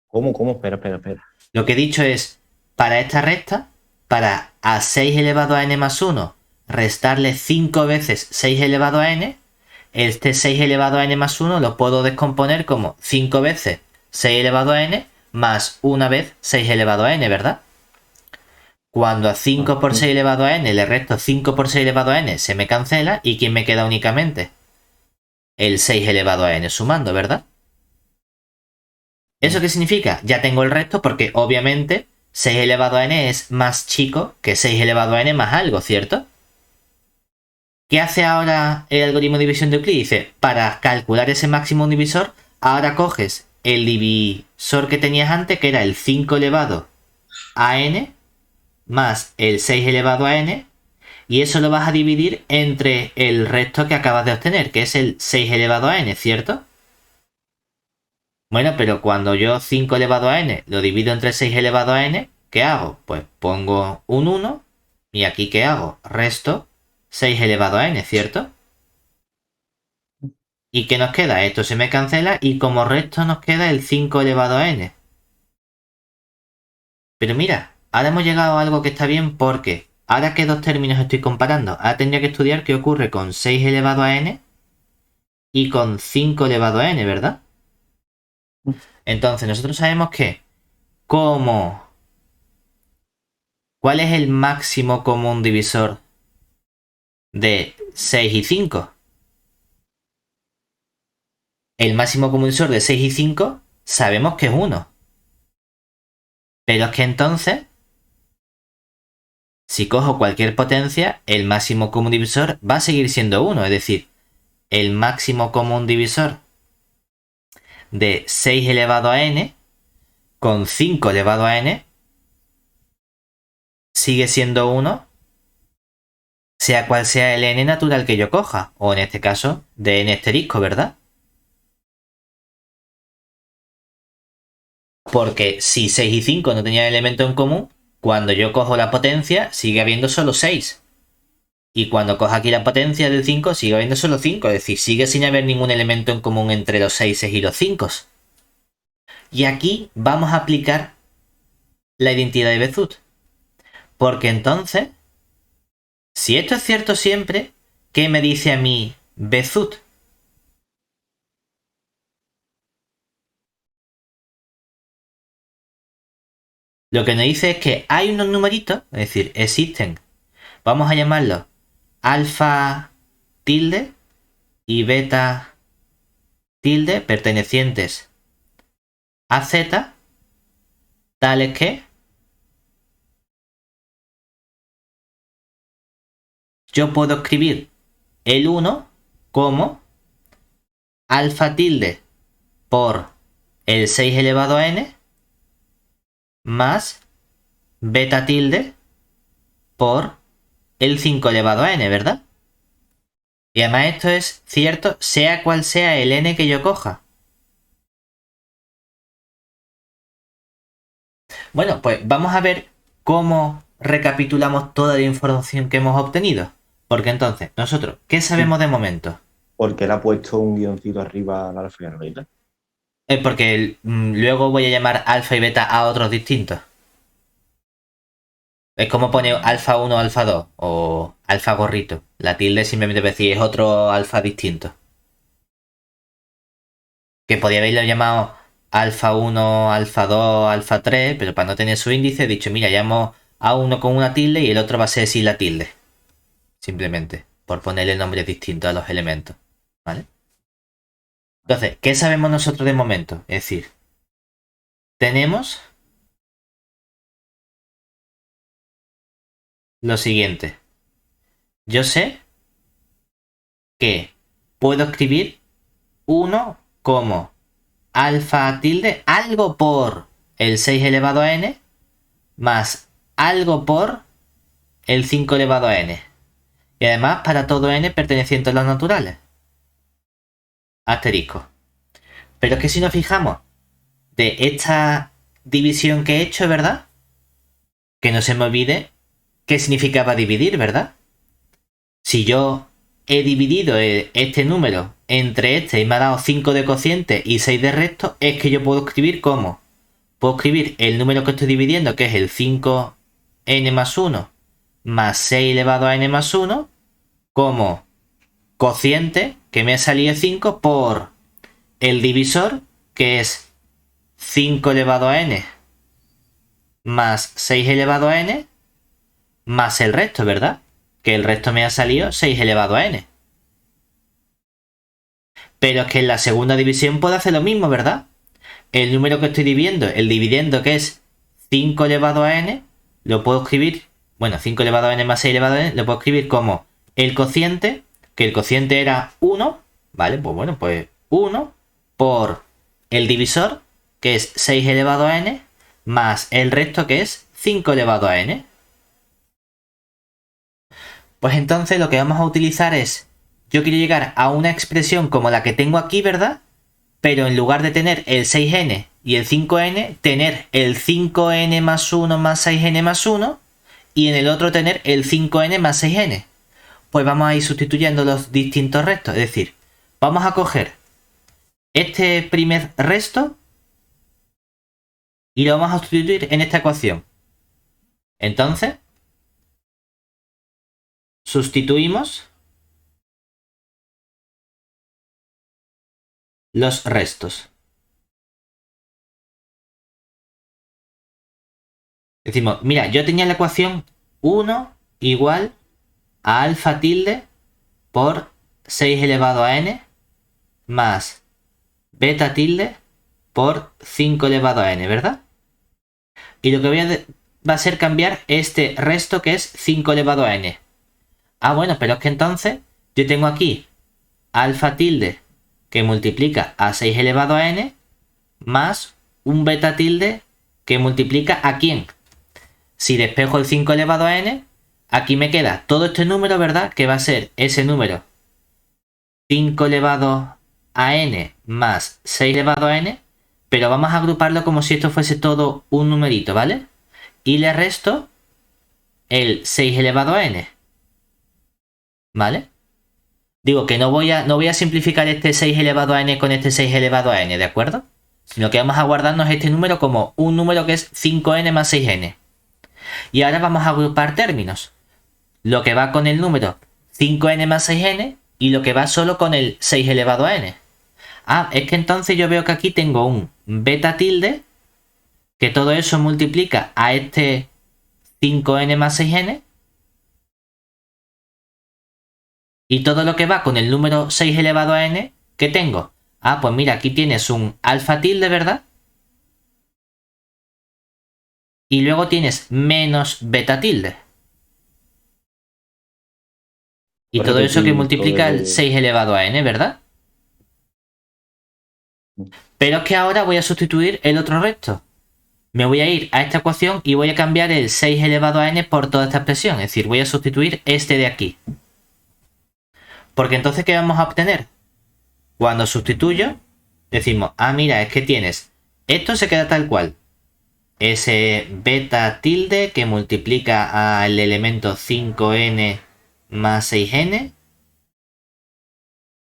¿Cómo? Espera. Lo que he dicho es, para esta recta, para a 6 elevado a n más 1 restarle 5 veces 6 elevado a n, este 6 elevado a n más 1 lo puedo descomponer como 5 veces 6 elevado a n más una vez 6 elevado a n, ¿verdad? Cuando a 5 por 6 elevado a n le resto 5 por 6 elevado a n, se me cancela. ¿Y quién me queda únicamente? El 6 elevado a n sumando, ¿verdad? ¿Eso qué significa? Ya tengo el resto porque obviamente 6 elevado a n es más chico que 6 elevado a n más algo, ¿cierto? ¿Qué hace ahora el algoritmo de división de Euclid? Dice, para calcular ese máximo divisor, ahora coges el divisor que tenías antes, que era el 5 elevado a n, más el 6 elevado a n, y eso lo vas a dividir entre el resto que acabas de obtener, que es el 6 elevado a n, ¿cierto? Bueno, pero cuando yo 5 elevado a n lo divido entre 6 elevado a n, ¿qué hago? Pues pongo un 1 y aquí ¿qué hago? Resto 6 elevado a n, ¿cierto? ¿Y qué nos queda? Esto se me cancela y como resto nos queda el 5 elevado a n. Pero mira, ahora hemos llegado a algo que está bien porque ahora qué dos términos estoy comparando. Ahora tendría que estudiar qué ocurre con 6 elevado a n y con 5 elevado a n, ¿verdad? Entonces nosotros sabemos que ¿cuál es el máximo común divisor de 6 y 5? El máximo común divisor de 6 y 5 sabemos que es 1. Pero es que entonces, si cojo cualquier potencia, el máximo común divisor va a seguir siendo 1. Es decir, el máximo común divisor de 6 elevado a n con 5 elevado a n sigue siendo 1, sea cual sea el n natural que yo coja, o en este caso de n asterisco, ¿verdad? Porque si 6 y 5 no tenían elemento en común, cuando yo cojo la potencia sigue habiendo solo 6. Y cuando cojo aquí la potencia del 5 sigue habiendo solo 5, es decir, sigue sin haber ningún elemento en común entre los 6 y los 5. Y aquí vamos a aplicar la identidad de Bézout. Porque entonces, si esto es cierto siempre, ¿qué me dice a mí Bézout? Lo que nos dice es que hay unos numeritos, es decir, existen, vamos a llamarlos alfa tilde y beta tilde pertenecientes a z, tales que yo puedo escribir el 1 como alfa tilde por el 6 elevado a n más beta tilde por el 5 elevado a n, ¿verdad? Y además esto es cierto sea cual sea el n que yo coja. Bueno, pues vamos a ver cómo recapitulamos toda la información que hemos obtenido. Porque entonces, nosotros, ¿qué sabemos de momento? ¿Por qué le ha puesto un guioncito arriba al alfa y a la beta? Es porque luego voy a llamar alfa y beta a otros distintos. Es como pone alfa 1, alfa 2 o alfa gorrito. La tilde simplemente decir es otro alfa distinto. Que podía haberlo llamado alfa 1, alfa 2, alfa 3, pero para no tener su índice he dicho, mira, llamo a uno con una tilde y el otro va a ser sin la tilde. Simplemente, por ponerle nombres distintos a los elementos. ¿Vale? Entonces, ¿qué sabemos nosotros de momento? Es decir, tenemos lo siguiente. Yo sé que puedo escribir 1 como alfa tilde, algo por el 6 elevado a n, más algo por el 5 elevado a n. Y además para todo n perteneciente a los naturales. Asterisco. Pero es que si nos fijamos de esta división que he hecho, ¿verdad? Que no se me olvide qué significaba dividir, ¿verdad? Si yo he dividido este número entre este y me ha dado 5 de cociente y 6 de resto, es que yo puedo escribir como. Puedo escribir el número que estoy dividiendo, que es el 5 n más 1 más 6 elevado a n más 1 como cociente, que me ha salido 5, por el divisor, que es 5 elevado a n más 6 elevado a n más el resto, ¿verdad? Que el resto me ha salido 6 elevado a n. Pero es que en la segunda división puedo hacer lo mismo, ¿verdad? El número que estoy dividiendo, el dividendo, que es 5 elevado a n, lo puedo escribir, bueno, 5 elevado a n más 6 elevado a n, lo puedo escribir como el cociente, que el cociente era 1, ¿vale? Pues bueno, pues 1 por el divisor, que es 6 elevado a n, más el resto, que es 5 elevado a n. Pues entonces lo que vamos a utilizar es, yo quiero llegar a una expresión como la que tengo aquí, ¿verdad? Pero en lugar de tener el 6n y el 5n, tener el 5n más 1 más 6n más 1, y en el otro tener el 5n más 6n. Pues vamos a ir sustituyendo los distintos restos. Es decir, vamos a coger este primer resto y lo vamos a sustituir en esta ecuación. Entonces, sustituimos los restos. Decimos, mira, yo tenía la ecuación 1 igual a alfa tilde por 6 elevado a n más beta tilde por 5 elevado a n, ¿verdad? Y lo que va a ser cambiar este resto, que es 5 elevado a n. Ah, bueno, pero es que entonces yo tengo aquí alfa tilde que multiplica a 6 elevado a n más un beta tilde que multiplica ¿a quién? Si despejo el 5 elevado a n, aquí me queda todo este número, ¿verdad? Que va a ser ese número 5 elevado a n más 6 elevado a n, pero vamos a agruparlo como si esto fuese todo un numerito, ¿vale? Y le resto el 6 elevado a n, ¿vale? Digo que no voy a simplificar este 6 elevado a n con este 6 elevado a n, ¿de acuerdo? Sino que vamos a guardarnos este número como un número que es 5n más 6n. Y ahora vamos a agrupar términos. Lo que va con el número 5n más 6n y lo que va solo con el 6 elevado a n. Ah, es que entonces yo veo que aquí tengo un beta tilde, que todo eso multiplica a este 5n más 6n. Y todo lo que va con el número 6 elevado a n, ¿qué tengo? Ah, pues mira, aquí tienes un alfa tilde, ¿verdad? Y luego tienes menos beta tilde. Y todo eso que multiplica el 6 elevado a n, ¿verdad? Pero es que ahora voy a sustituir el otro resto. Me voy a ir a esta ecuación y voy a cambiar el 6 elevado a n por toda esta expresión. Es decir, voy a sustituir este de aquí. Porque entonces, ¿qué vamos a obtener? Cuando sustituyo, decimos, ah, mira, es que tienes, esto se queda tal cual. Ese beta tilde que multiplica al elemento 5n más 6n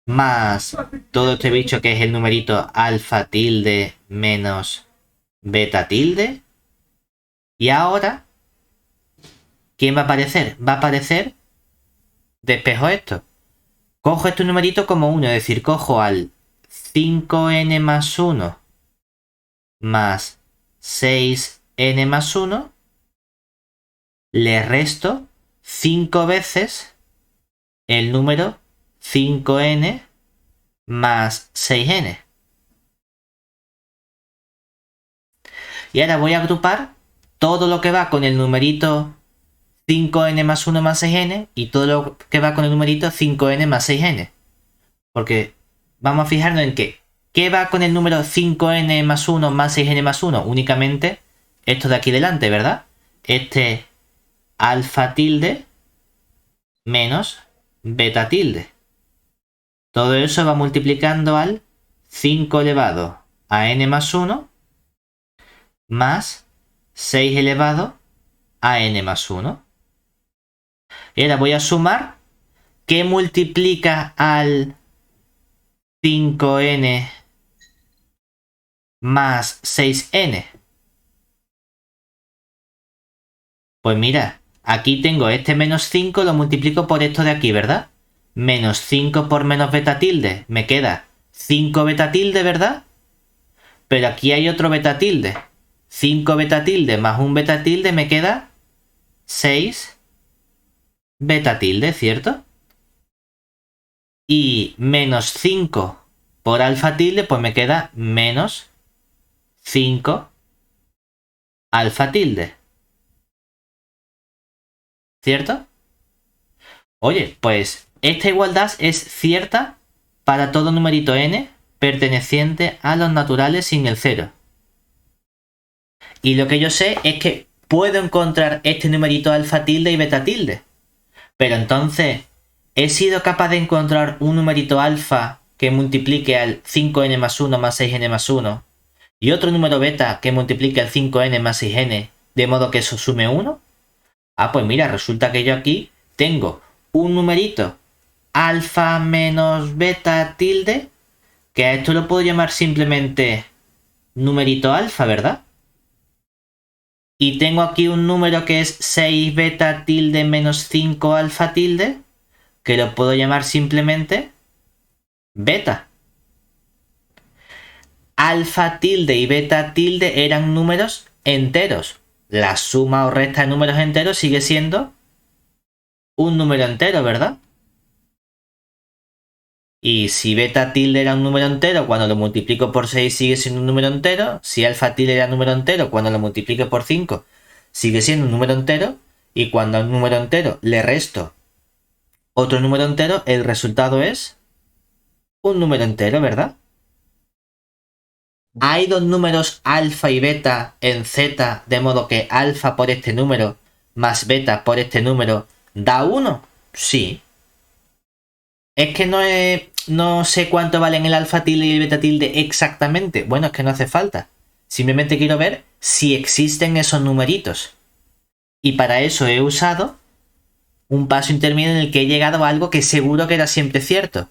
más todo este bicho que es el numerito alfa tilde menos beta tilde. Y ahora, ¿quién va a aparecer? Va a aparecer, despejo esto. Cojo este numerito como 1, es decir, cojo al 5n más 1 más 6n más 1, le resto 5 veces el número 5n más 6n. Y ahora voy a agrupar todo lo que va con el numerito 5n más 1 más 6n y todo lo que va con el numerito 5n más 6n. Porque vamos a fijarnos en que ¿qué va con el número 5n más 1 más 6n más 1? Únicamente esto de aquí delante, ¿verdad? Este alfa tilde menos beta tilde. Todo eso va multiplicando al 5 elevado a n más 1 más 6 elevado a n más 1. Y ahora voy a sumar. ¿Qué multiplica al 5n más 6n? Pues mira, aquí tengo este menos 5, lo multiplico por esto de aquí, ¿verdad? Menos 5 por menos beta tilde, me queda 5 beta tilde, ¿verdad? Pero aquí hay otro beta tilde. 5 beta tilde más un beta tilde me queda 6 beta tilde, ¿cierto? Y menos 5 por alfa tilde, pues me queda menos 5 alfa tilde. ¿Cierto? Oye, pues esta igualdad es cierta para todo numerito n perteneciente a los naturales sin el 0. Y lo que yo sé es que puedo encontrar este numerito alfa tilde y beta tilde. Pero entonces, ¿he sido capaz de encontrar un numerito alfa que multiplique al 5n más 1 más 6n más 1 y otro número beta que multiplique al 5n más 6n de modo que eso sume 1? Ah, pues mira, resulta que yo aquí tengo un numerito alfa menos beta tilde, que a esto lo puedo llamar simplemente numerito alfa, ¿verdad? Y tengo aquí un número que es 6 beta tilde menos 5 alfa tilde, que lo puedo llamar simplemente beta. Alfa tilde y beta tilde eran números enteros. La suma o resta de números enteros sigue siendo un número entero, ¿verdad? Y si beta tilde era un número entero, cuando lo multiplico por 6 sigue siendo un número entero. Si alfa tilde era un número entero, cuando lo multiplico por 5 sigue siendo un número entero. Y cuando a un número entero le resto otro número entero, el resultado es un número entero, ¿verdad? Hay dos números alfa y beta en Z, de modo que alfa por este número más beta por este número da 1. Sí. Es que no sé cuánto valen el alfa tilde y el beta tilde exactamente. Bueno, es que no hace falta. Simplemente quiero ver si existen esos numeritos. Y para eso he usado un paso intermedio en el que he llegado a algo que seguro que era siempre cierto.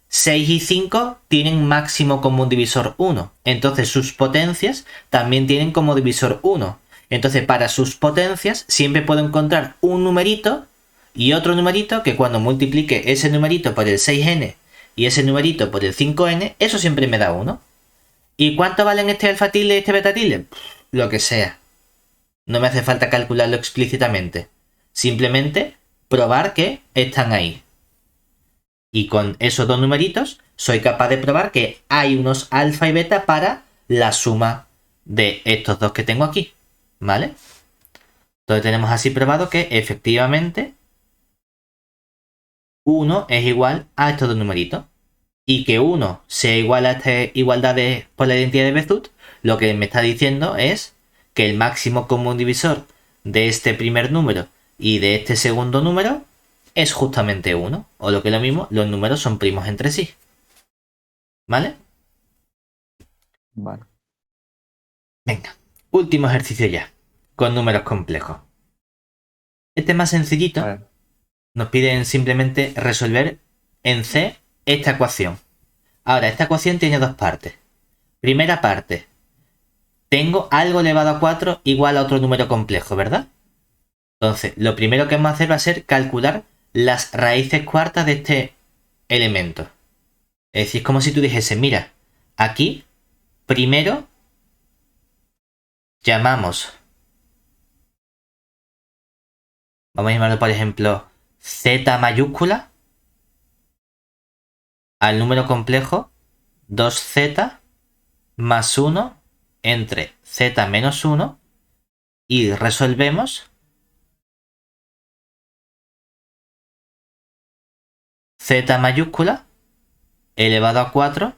6 y 5 tienen máximo común divisor 1. Entonces sus potencias también tienen como divisor 1. Entonces para sus potencias siempre puedo encontrar un numerito y otro numerito que cuando multiplique ese numerito por el 6n y ese numerito por el 5n, eso siempre me da 1. ¿Y cuánto valen este alfa tilde y este beta tilde? Lo que sea. No me hace falta calcularlo explícitamente. Simplemente probar que están ahí. Y con esos dos numeritos soy capaz de probar que hay unos alfa y beta para la suma de estos dos que tengo aquí. ¿Vale? Entonces tenemos así probado que efectivamente 1 es igual a estos dos numeritos. Y que 1 sea igual a esta igualdad por la identidad de Bézout, lo que me está diciendo es que el máximo común divisor de este primer número y de este segundo número es justamente 1. O lo que es lo mismo, los números son primos entre sí. ¿Vale? Vale. Venga, último ejercicio ya, con números complejos. Este es más sencillito. Vale. Nos piden simplemente resolver en C esta ecuación. Ahora, esta ecuación tiene dos partes. Primera parte. Tengo algo elevado a 4 igual a otro número complejo, ¿verdad? Entonces, lo primero que vamos a hacer va a ser calcular las raíces cuartas de este elemento. Es decir, es como si tú dijeses, mira, aquí primero llamamos, vamos a llamarlo por ejemplo z mayúscula al número complejo 2z más 1 entre z menos 1 y resolvemos z mayúscula elevado a 4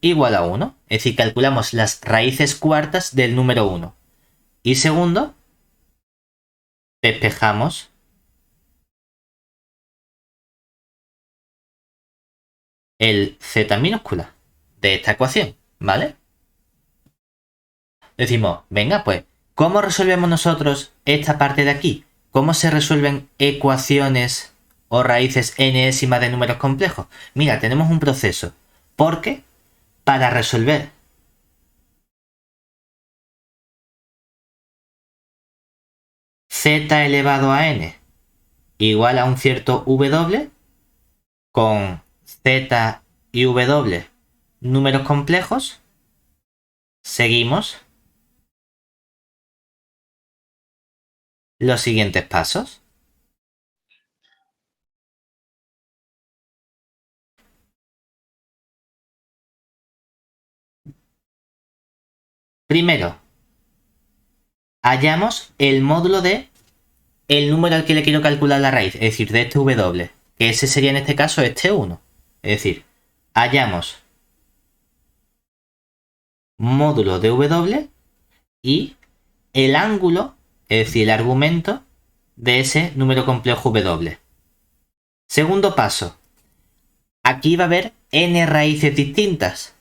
igual a 1. Es decir, calculamos las raíces cuartas del número 1. Y segundo, despejamos el z minúscula de esta ecuación, ¿vale? Decimos, venga, pues, ¿cómo resolvemos nosotros esta parte de aquí? ¿Cómo se resuelven ecuaciones o raíces enésimas de números complejos? Mira, tenemos un proceso, porque para resolver z elevado a n igual a un cierto w con z y w números complejos, seguimos los siguientes pasos. Primero, hallamos el módulo de el número al que le quiero calcular la raíz, es decir, de este w, que ese sería en este caso este 1. Es decir, hallamos módulo de w y el ángulo, es decir, el argumento de ese número complejo w. Segundo paso, aquí va a haber n raíces distintas.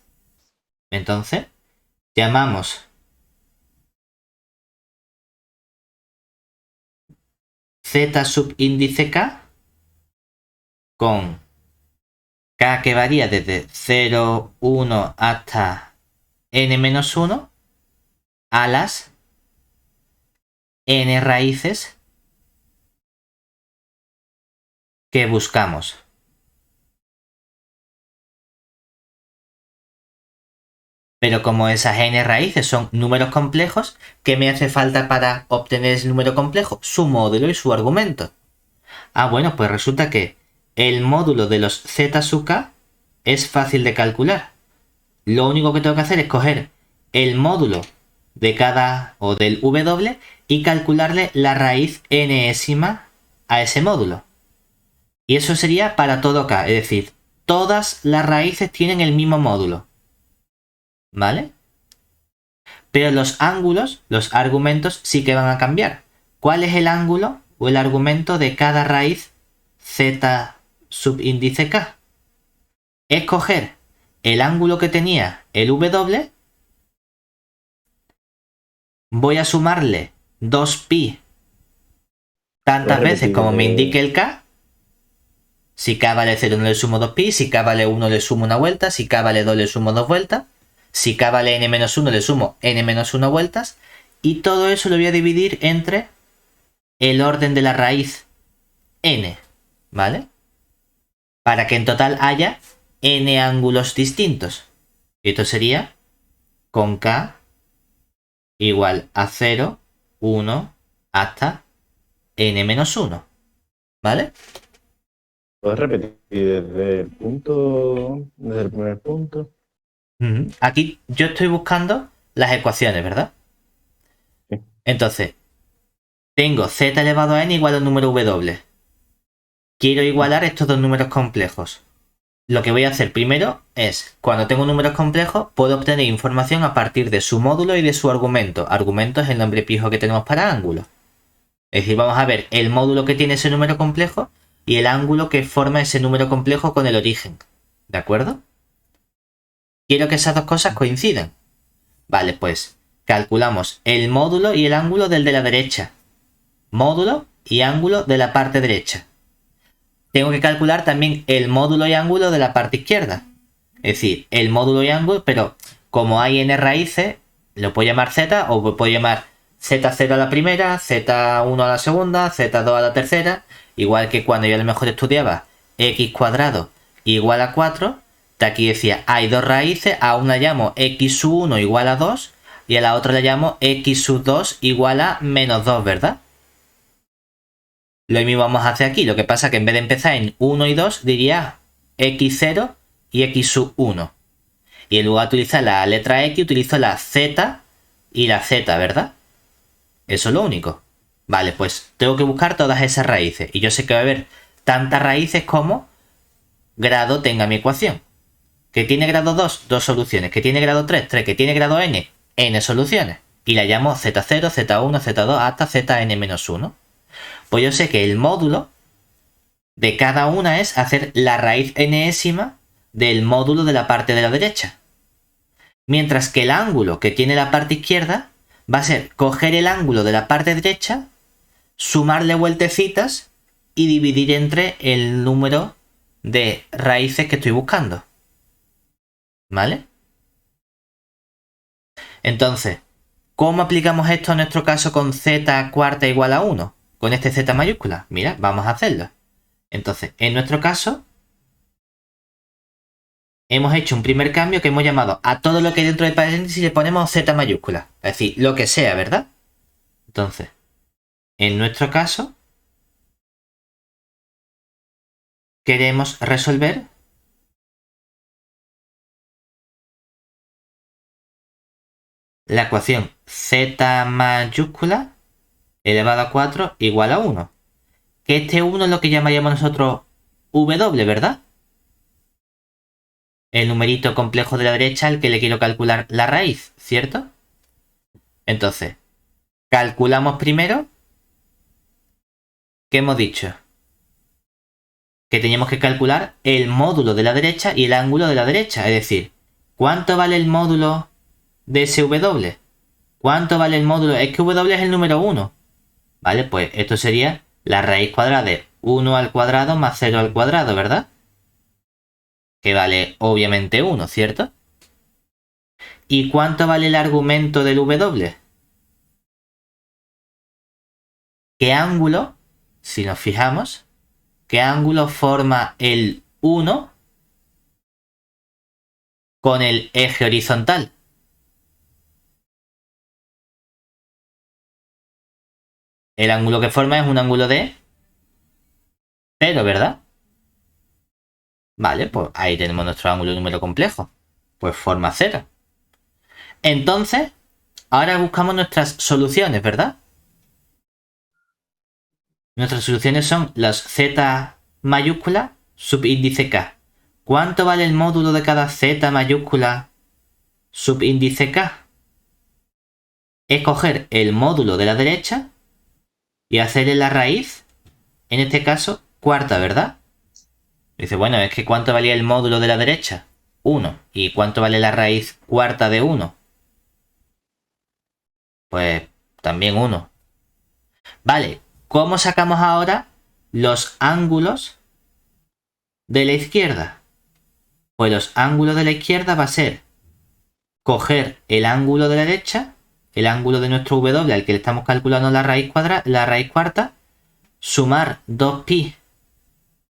Entonces, llamamos z subíndice k con k que varía desde 0, 1 hasta n-1 a las n raíces que buscamos. Pero como esas n raíces son números complejos, ¿qué me hace falta para obtener ese número complejo? Su módulo y su argumento. Ah, bueno, pues resulta que el módulo de los z sub k es fácil de calcular. Lo único que tengo que hacer es coger el módulo de cada o del w y calcularle la raíz enésima a ese módulo. Y eso sería para todo k, es decir, todas las raíces tienen el mismo módulo. ¿Vale? Pero los ángulos, los argumentos sí que van a cambiar. ¿Cuál es el ángulo o el argumento de cada raíz z subíndice k? Es coger el ángulo que tenía el w, voy a sumarle 2pi tantas veces como me indique el k. Si k vale 0 no le sumo 2pi, si k vale 1 le sumo una vuelta, si k vale 2 le sumo 2 vueltas, si k vale n-1 le sumo n-1 vueltas, y todo eso lo voy a dividir entre el orden de la raíz n, ¿vale? Para que en total haya n ángulos distintos. Y esto sería con k igual a 0, 1 hasta n-1, ¿vale? ¿Puedes repetir desde el primer punto? Aquí yo estoy buscando las ecuaciones, ¿verdad? Sí. Entonces, tengo z elevado a n igual al número w. Quiero igualar estos dos números complejos. Lo que voy a hacer primero es, cuando tengo números complejos, puedo obtener información a partir de su módulo y de su argumento. Argumento es el nombre pijo que tenemos para ángulo. Es decir, vamos a ver el módulo que tiene ese número complejo y el ángulo que forma ese número complejo con el origen. ¿De acuerdo? Quiero que esas dos cosas coincidan. Vale, pues calculamos el módulo y el ángulo del de la derecha. Módulo y ángulo de la parte derecha. Tengo que calcular también el módulo y ángulo de la parte izquierda. Es decir, el módulo y ángulo, pero como hay n raíces, lo puedo llamar z o lo puedo llamar z0 a la primera, z1 a la segunda, z2 a la tercera. Igual que cuando yo a lo mejor estudiaba x cuadrado igual a 4, de aquí decía hay dos raíces, a una llamo x1 igual a 2 y a la otra le llamo x2 igual a menos 2, ¿verdad? Lo mismo vamos a hacer aquí, lo que pasa es que en vez de empezar en 1 y 2 diría x0 y x1. Y en lugar de utilizar la letra x utilizo la z y la z, ¿verdad? Eso es lo único. Vale, pues tengo que buscar todas esas raíces. Y yo sé que va a haber tantas raíces como grado tenga mi ecuación. Que tiene grado 2, 2 soluciones. Que tiene grado 3, 3. Que tiene grado n, n soluciones. Y la llamo z0, z1, z2 hasta zn-1. Pues yo sé que el módulo de cada una es hacer la raíz enésima del módulo de la parte de la derecha. Mientras que el ángulo que tiene la parte izquierda va a ser coger el ángulo de la parte derecha, sumarle vueltecitas y dividir entre el número de raíces que estoy buscando. ¿Vale? Entonces, ¿cómo aplicamos esto en nuestro caso con z cuarta igual a 1? con este z mayúscula? Mira, vamos a hacerlo. Entonces, en nuestro caso, hemos hecho un primer cambio que hemos llamado a todo lo que hay dentro del paréntesis le ponemos z mayúscula. Es decir, lo que sea, ¿verdad? Entonces, en nuestro caso, queremos resolver la ecuación z mayúscula elevado a 4 igual a 1. Que este 1 es lo que llamaríamos nosotros w, ¿verdad? El numerito complejo de la derecha al que le quiero calcular la raíz, ¿cierto? Entonces, calculamos primero. ¿Qué hemos dicho? Que teníamos que calcular el módulo de la derecha y el ángulo de la derecha. Es decir, ¿cuánto vale el módulo de ese w? ¿Cuánto vale el módulo? Es que w es el número 1. ¿Vale? Pues esto sería la raíz cuadrada de 1 al cuadrado más 0 al cuadrado, ¿verdad? Que vale obviamente 1, ¿cierto? ¿Y cuánto vale el argumento del w? ¿Qué ángulo, si nos fijamos, qué ángulo forma el 1 con el eje horizontal? El ángulo que forma es un ángulo de 0, ¿verdad? Vale, pues ahí tenemos nuestro ángulo número complejo. Pues forma 0. Entonces, ahora buscamos nuestras soluciones, ¿verdad? Nuestras soluciones son las z mayúscula subíndice k. ¿Cuánto vale el módulo de cada z mayúscula subíndice k? Es coger el módulo de la derecha y hacerle la raíz, en este caso, cuarta, ¿verdad? Dice, bueno, es que ¿cuánto valía el módulo de la derecha? 1. ¿Y cuánto vale la raíz cuarta de 1? Pues también 1. Vale, ¿cómo sacamos ahora los ángulos de la izquierda? Pues los ángulos de la izquierda va a ser coger el ángulo de la derecha, el ángulo de nuestro w al que le estamos calculando la raíz cuarta, sumar 2pi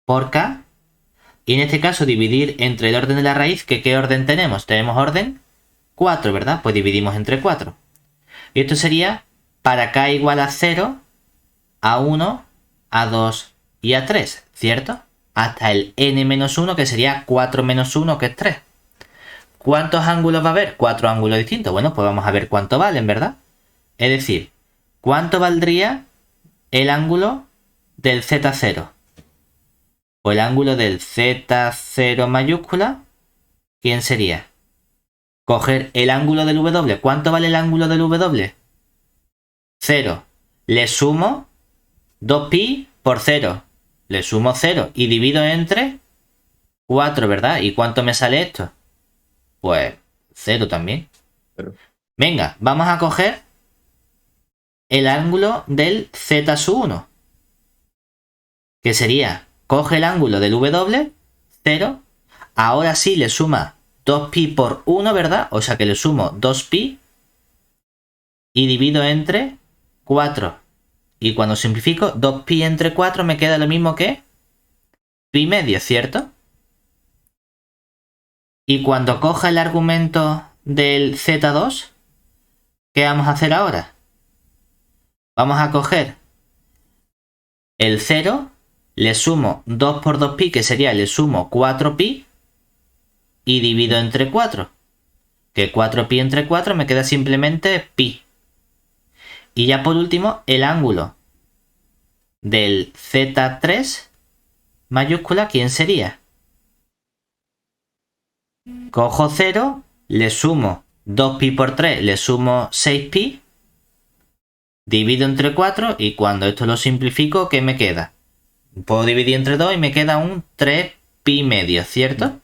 por k, y en este caso dividir entre el orden de la raíz, que ¿qué orden tenemos? Tenemos orden 4, ¿verdad? Pues dividimos entre 4. Y esto sería para k igual a 0, a 1, a 2 y a 3, ¿cierto? Hasta el n-1, que sería 4 menos 1, que es 3. ¿Cuántos ángulos va a haber? 4 ángulos distintos. Bueno, pues vamos a ver cuánto valen, ¿verdad? Es decir, ¿cuánto valdría el ángulo del z0? Pues el ángulo del z0 mayúscula, ¿quién sería? Coger el ángulo del w. ¿Cuánto vale el ángulo del w? 0. Le sumo 2pi por 0. Le sumo 0 y divido entre 4, ¿verdad? ¿Y cuánto me sale esto? Pues 0 también. 0. Venga, vamos a coger el ángulo del z1. Que sería, coge el ángulo del w, 0. Ahora sí le suma 2pi por 1, ¿verdad? O sea que le sumo 2pi y divido entre 4. Y cuando simplifico, 2pi entre 4 me queda lo mismo que pi medio, ¿cierto? Y cuando coja el argumento del z2, ¿qué vamos a hacer ahora? Vamos a coger el 0, le sumo 2 por 2pi, que sería, le sumo 4pi, y divido entre 4. Que 4pi entre 4 me queda simplemente pi. Y ya por último, el ángulo del z3 mayúscula, ¿quién sería? Cojo 0, le sumo 2pi por 3, le sumo 6pi, divido entre 4 y cuando esto lo simplifico, ¿qué me queda? Puedo dividir entre 2 y me queda un 3pi medio, ¿cierto?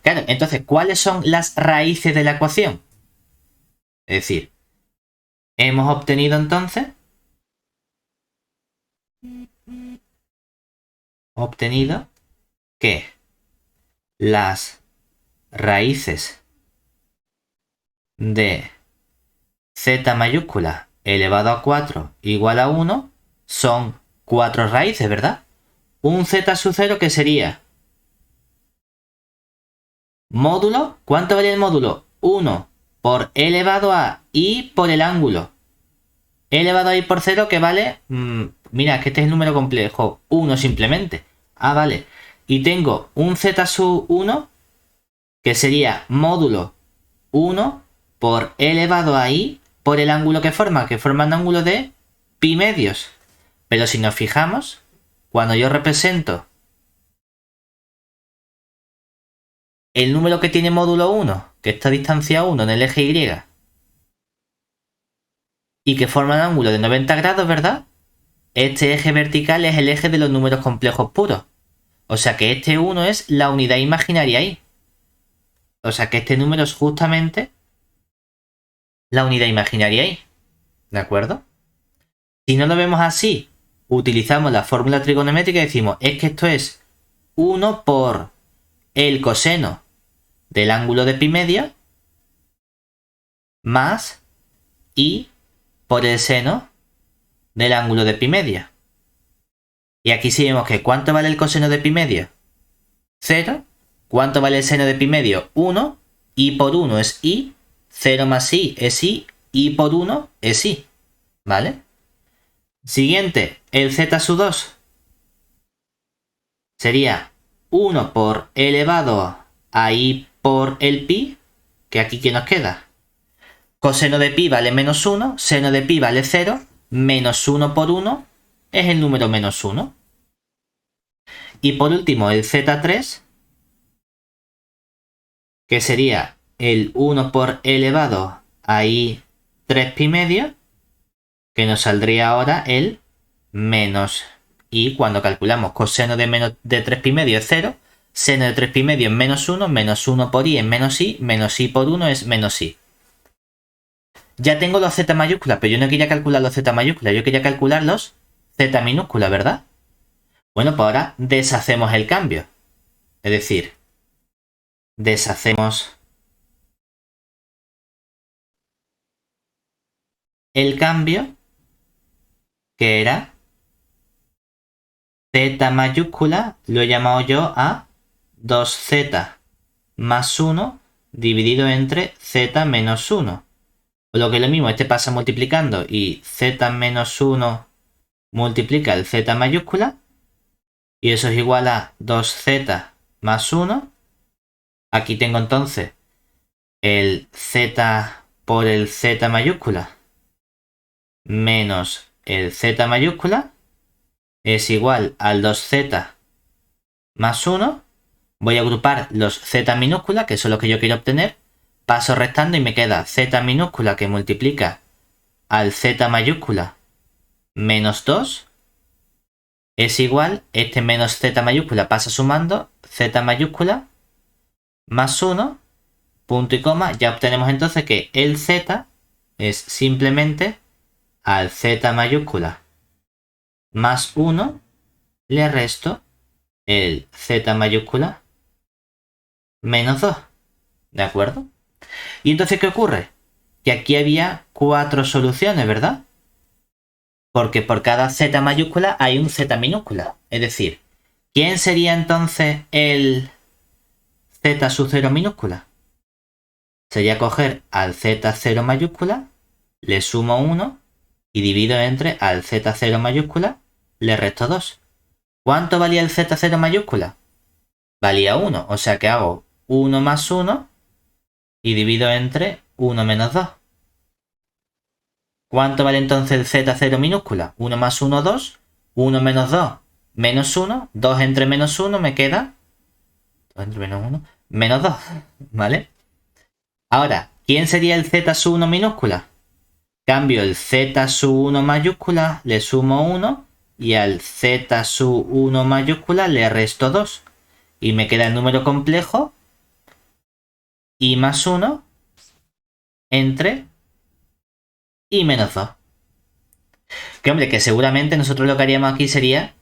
Claro, entonces, ¿cuáles son las raíces de la ecuación? Es decir, hemos obtenido entonces que las raíces de z mayúscula elevado a 4 igual a 1 son 4 raíces, ¿verdad? Un z sub 0 que sería módulo. ¿Cuánto vale el módulo? 1 por e elevado a i por el ángulo. E elevado a i por 0 que vale... mira, que este es el número complejo. 1 simplemente. Ah, vale. Y tengo un z sub 1 que sería módulo 1 por e elevado a i por el ángulo que forma un ángulo de pi medios. Pero si nos fijamos, cuando yo represento el número que tiene módulo 1, que está distancia 1 en el eje Y, y que forma un ángulo de 90 grados, ¿verdad? Este eje vertical es el eje de los números complejos puros. O sea que este 1 es la unidad imaginaria y. O sea que este número es justamente la unidad imaginaria y. ¿De acuerdo? Si no lo vemos así, utilizamos la fórmula trigonométrica y decimos, es que esto es 1 por el coseno del ángulo de pi medio más i por el seno del ángulo de pi medio. Y aquí sí vemos que ¿cuánto vale el coseno de pi medio? 0. ¿Cuánto vale el seno de pi medio? 1. I por 1 es i. 0 más i es i. I por 1 es i. ¿Vale? Siguiente, el z sub 2 sería 1 por e elevado a i por el pi, que aquí ¿qué nos queda? Coseno de pi vale menos 1, seno de pi vale 0, menos 1 por 1 es el número menos 1. Y por último el z3, que sería el 1 por e elevado a i 3 pi medio, que nos saldría ahora el menos i cuando calculamos coseno de 3 pi medio es 0, seno de 3 pi medio es menos 1 por i es menos i por 1 es menos i. Ya tengo los z mayúsculas, pero yo no quería calcular los z mayúsculas, yo quería calcular los z minúsculas, ¿verdad? Bueno, pues ahora deshacemos el cambio. Es decir, deshacemos el cambio que era z mayúscula, lo he llamado yo a 2z más 1 dividido entre z menos 1. O lo que es lo mismo, este pasa multiplicando y z menos 1 multiplica el z mayúscula y eso es igual a 2z más 1. Aquí tengo entonces el z por el z mayúscula menos el z mayúscula es igual al 2z más 1. Voy a agrupar los z minúsculas, que son los que yo quiero obtener. Paso restando y me queda z minúscula que multiplica al z mayúscula menos 2 es igual, este menos z mayúscula pasa sumando, z mayúscula más 1, punto y coma. Ya obtenemos entonces que el z es simplemente al z mayúscula más 1 le resto el z mayúscula menos 2. ¿De acuerdo? Y entonces, ¿qué ocurre? Que aquí había 4 soluciones, ¿verdad? Porque por cada z mayúscula hay un z minúscula. Es decir, ¿quién sería entonces el z sub 0 minúscula? Sería coger al z0 mayúscula, le sumo 1 y divido entre al z0 mayúscula, le resto 2. ¿Cuánto valía el z0 mayúscula? Valía 1, o sea que hago 1 más 1 y divido entre 1 menos 2. ¿Cuánto vale entonces el z0 minúscula? 1 más 1, 2. 1 menos 2, menos 1. 2 entre menos 1 me queda 2 entre menos 1, menos 2. ¿Vale? Ahora, ¿quién sería el z sub 1 minúscula? Cambio el z sub 1 mayúscula, le sumo 1 y al z sub 1 mayúscula le resto 2. Y me queda el número complejo i más 1 entre i menos 2. Que hombre, que seguramente nosotros lo que haríamos aquí sería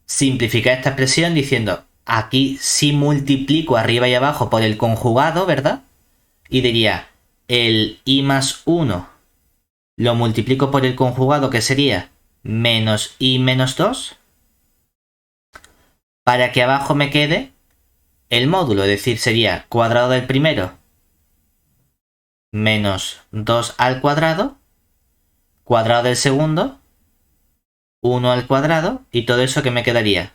simplificar esta expresión diciendo aquí sí multiplico arriba y abajo por el conjugado, ¿verdad? Y diría el i más 1 lo multiplico por el conjugado, que sería menos i menos 2, para que abajo me quede el módulo, es decir, sería cuadrado del primero menos 2 al cuadrado, cuadrado del segundo, 1 al cuadrado, y todo eso que me quedaría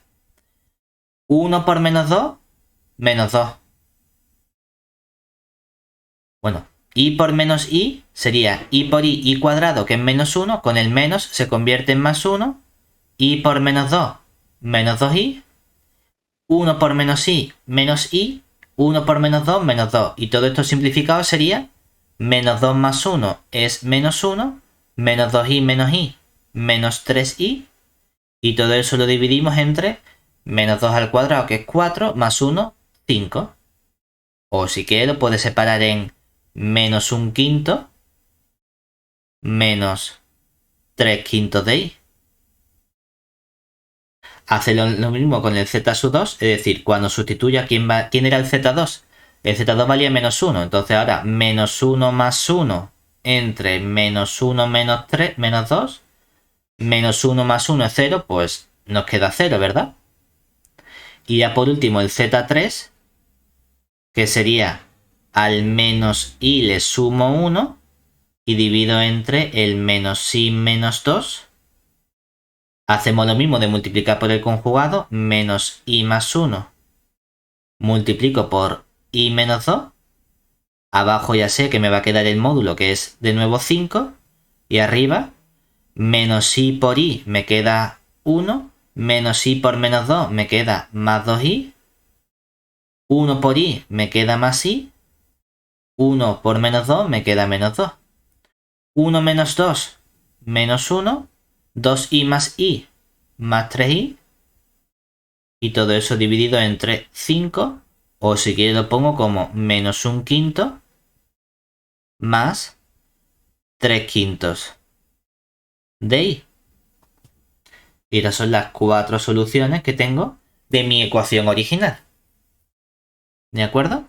1 por menos 2, menos 2. Bueno, i por menos i sería i por i cuadrado, que es menos 1, con el menos se convierte en más 1, i por menos 2, menos 2i, 1 por menos i, menos i, 1 por menos 2, menos 2. Y todo esto simplificado sería menos 2 más 1 es menos 1, menos 2i menos i, menos 3i. Y todo eso lo dividimos entre menos 2 al cuadrado, que es 4, más 1, 5. O si quieres lo puedes separar en menos 1/5 menos 3/5 de i. Hace lo mismo con el z sub 2, es decir, cuando sustituya, ¿quién era el z2? El z2 valía menos 1, entonces ahora menos 1 más 1 entre menos 1 menos 3 menos 2, menos 1 más 1 es 0, pues nos queda 0, ¿verdad? Y ya por último el z3, que sería al menos i le sumo 1 y divido entre el menos i menos 2. Hacemos lo mismo de multiplicar por el conjugado, menos i más 1. Multiplico por i menos 2. Abajo ya sé que me va a quedar el módulo, que es de nuevo 5. Y arriba, menos i por i me queda 1. Menos i por menos 2 me queda más 2i. 1 por i me queda más i. 1 por menos 2 me queda menos 2. 1 menos 2 menos 1. 2i más i más 3i. Y todo eso dividido entre 5. O si quieres lo pongo como menos 1/5 más 3/5 de i. Y estas son las 4 soluciones que tengo de mi ecuación original. ¿De acuerdo?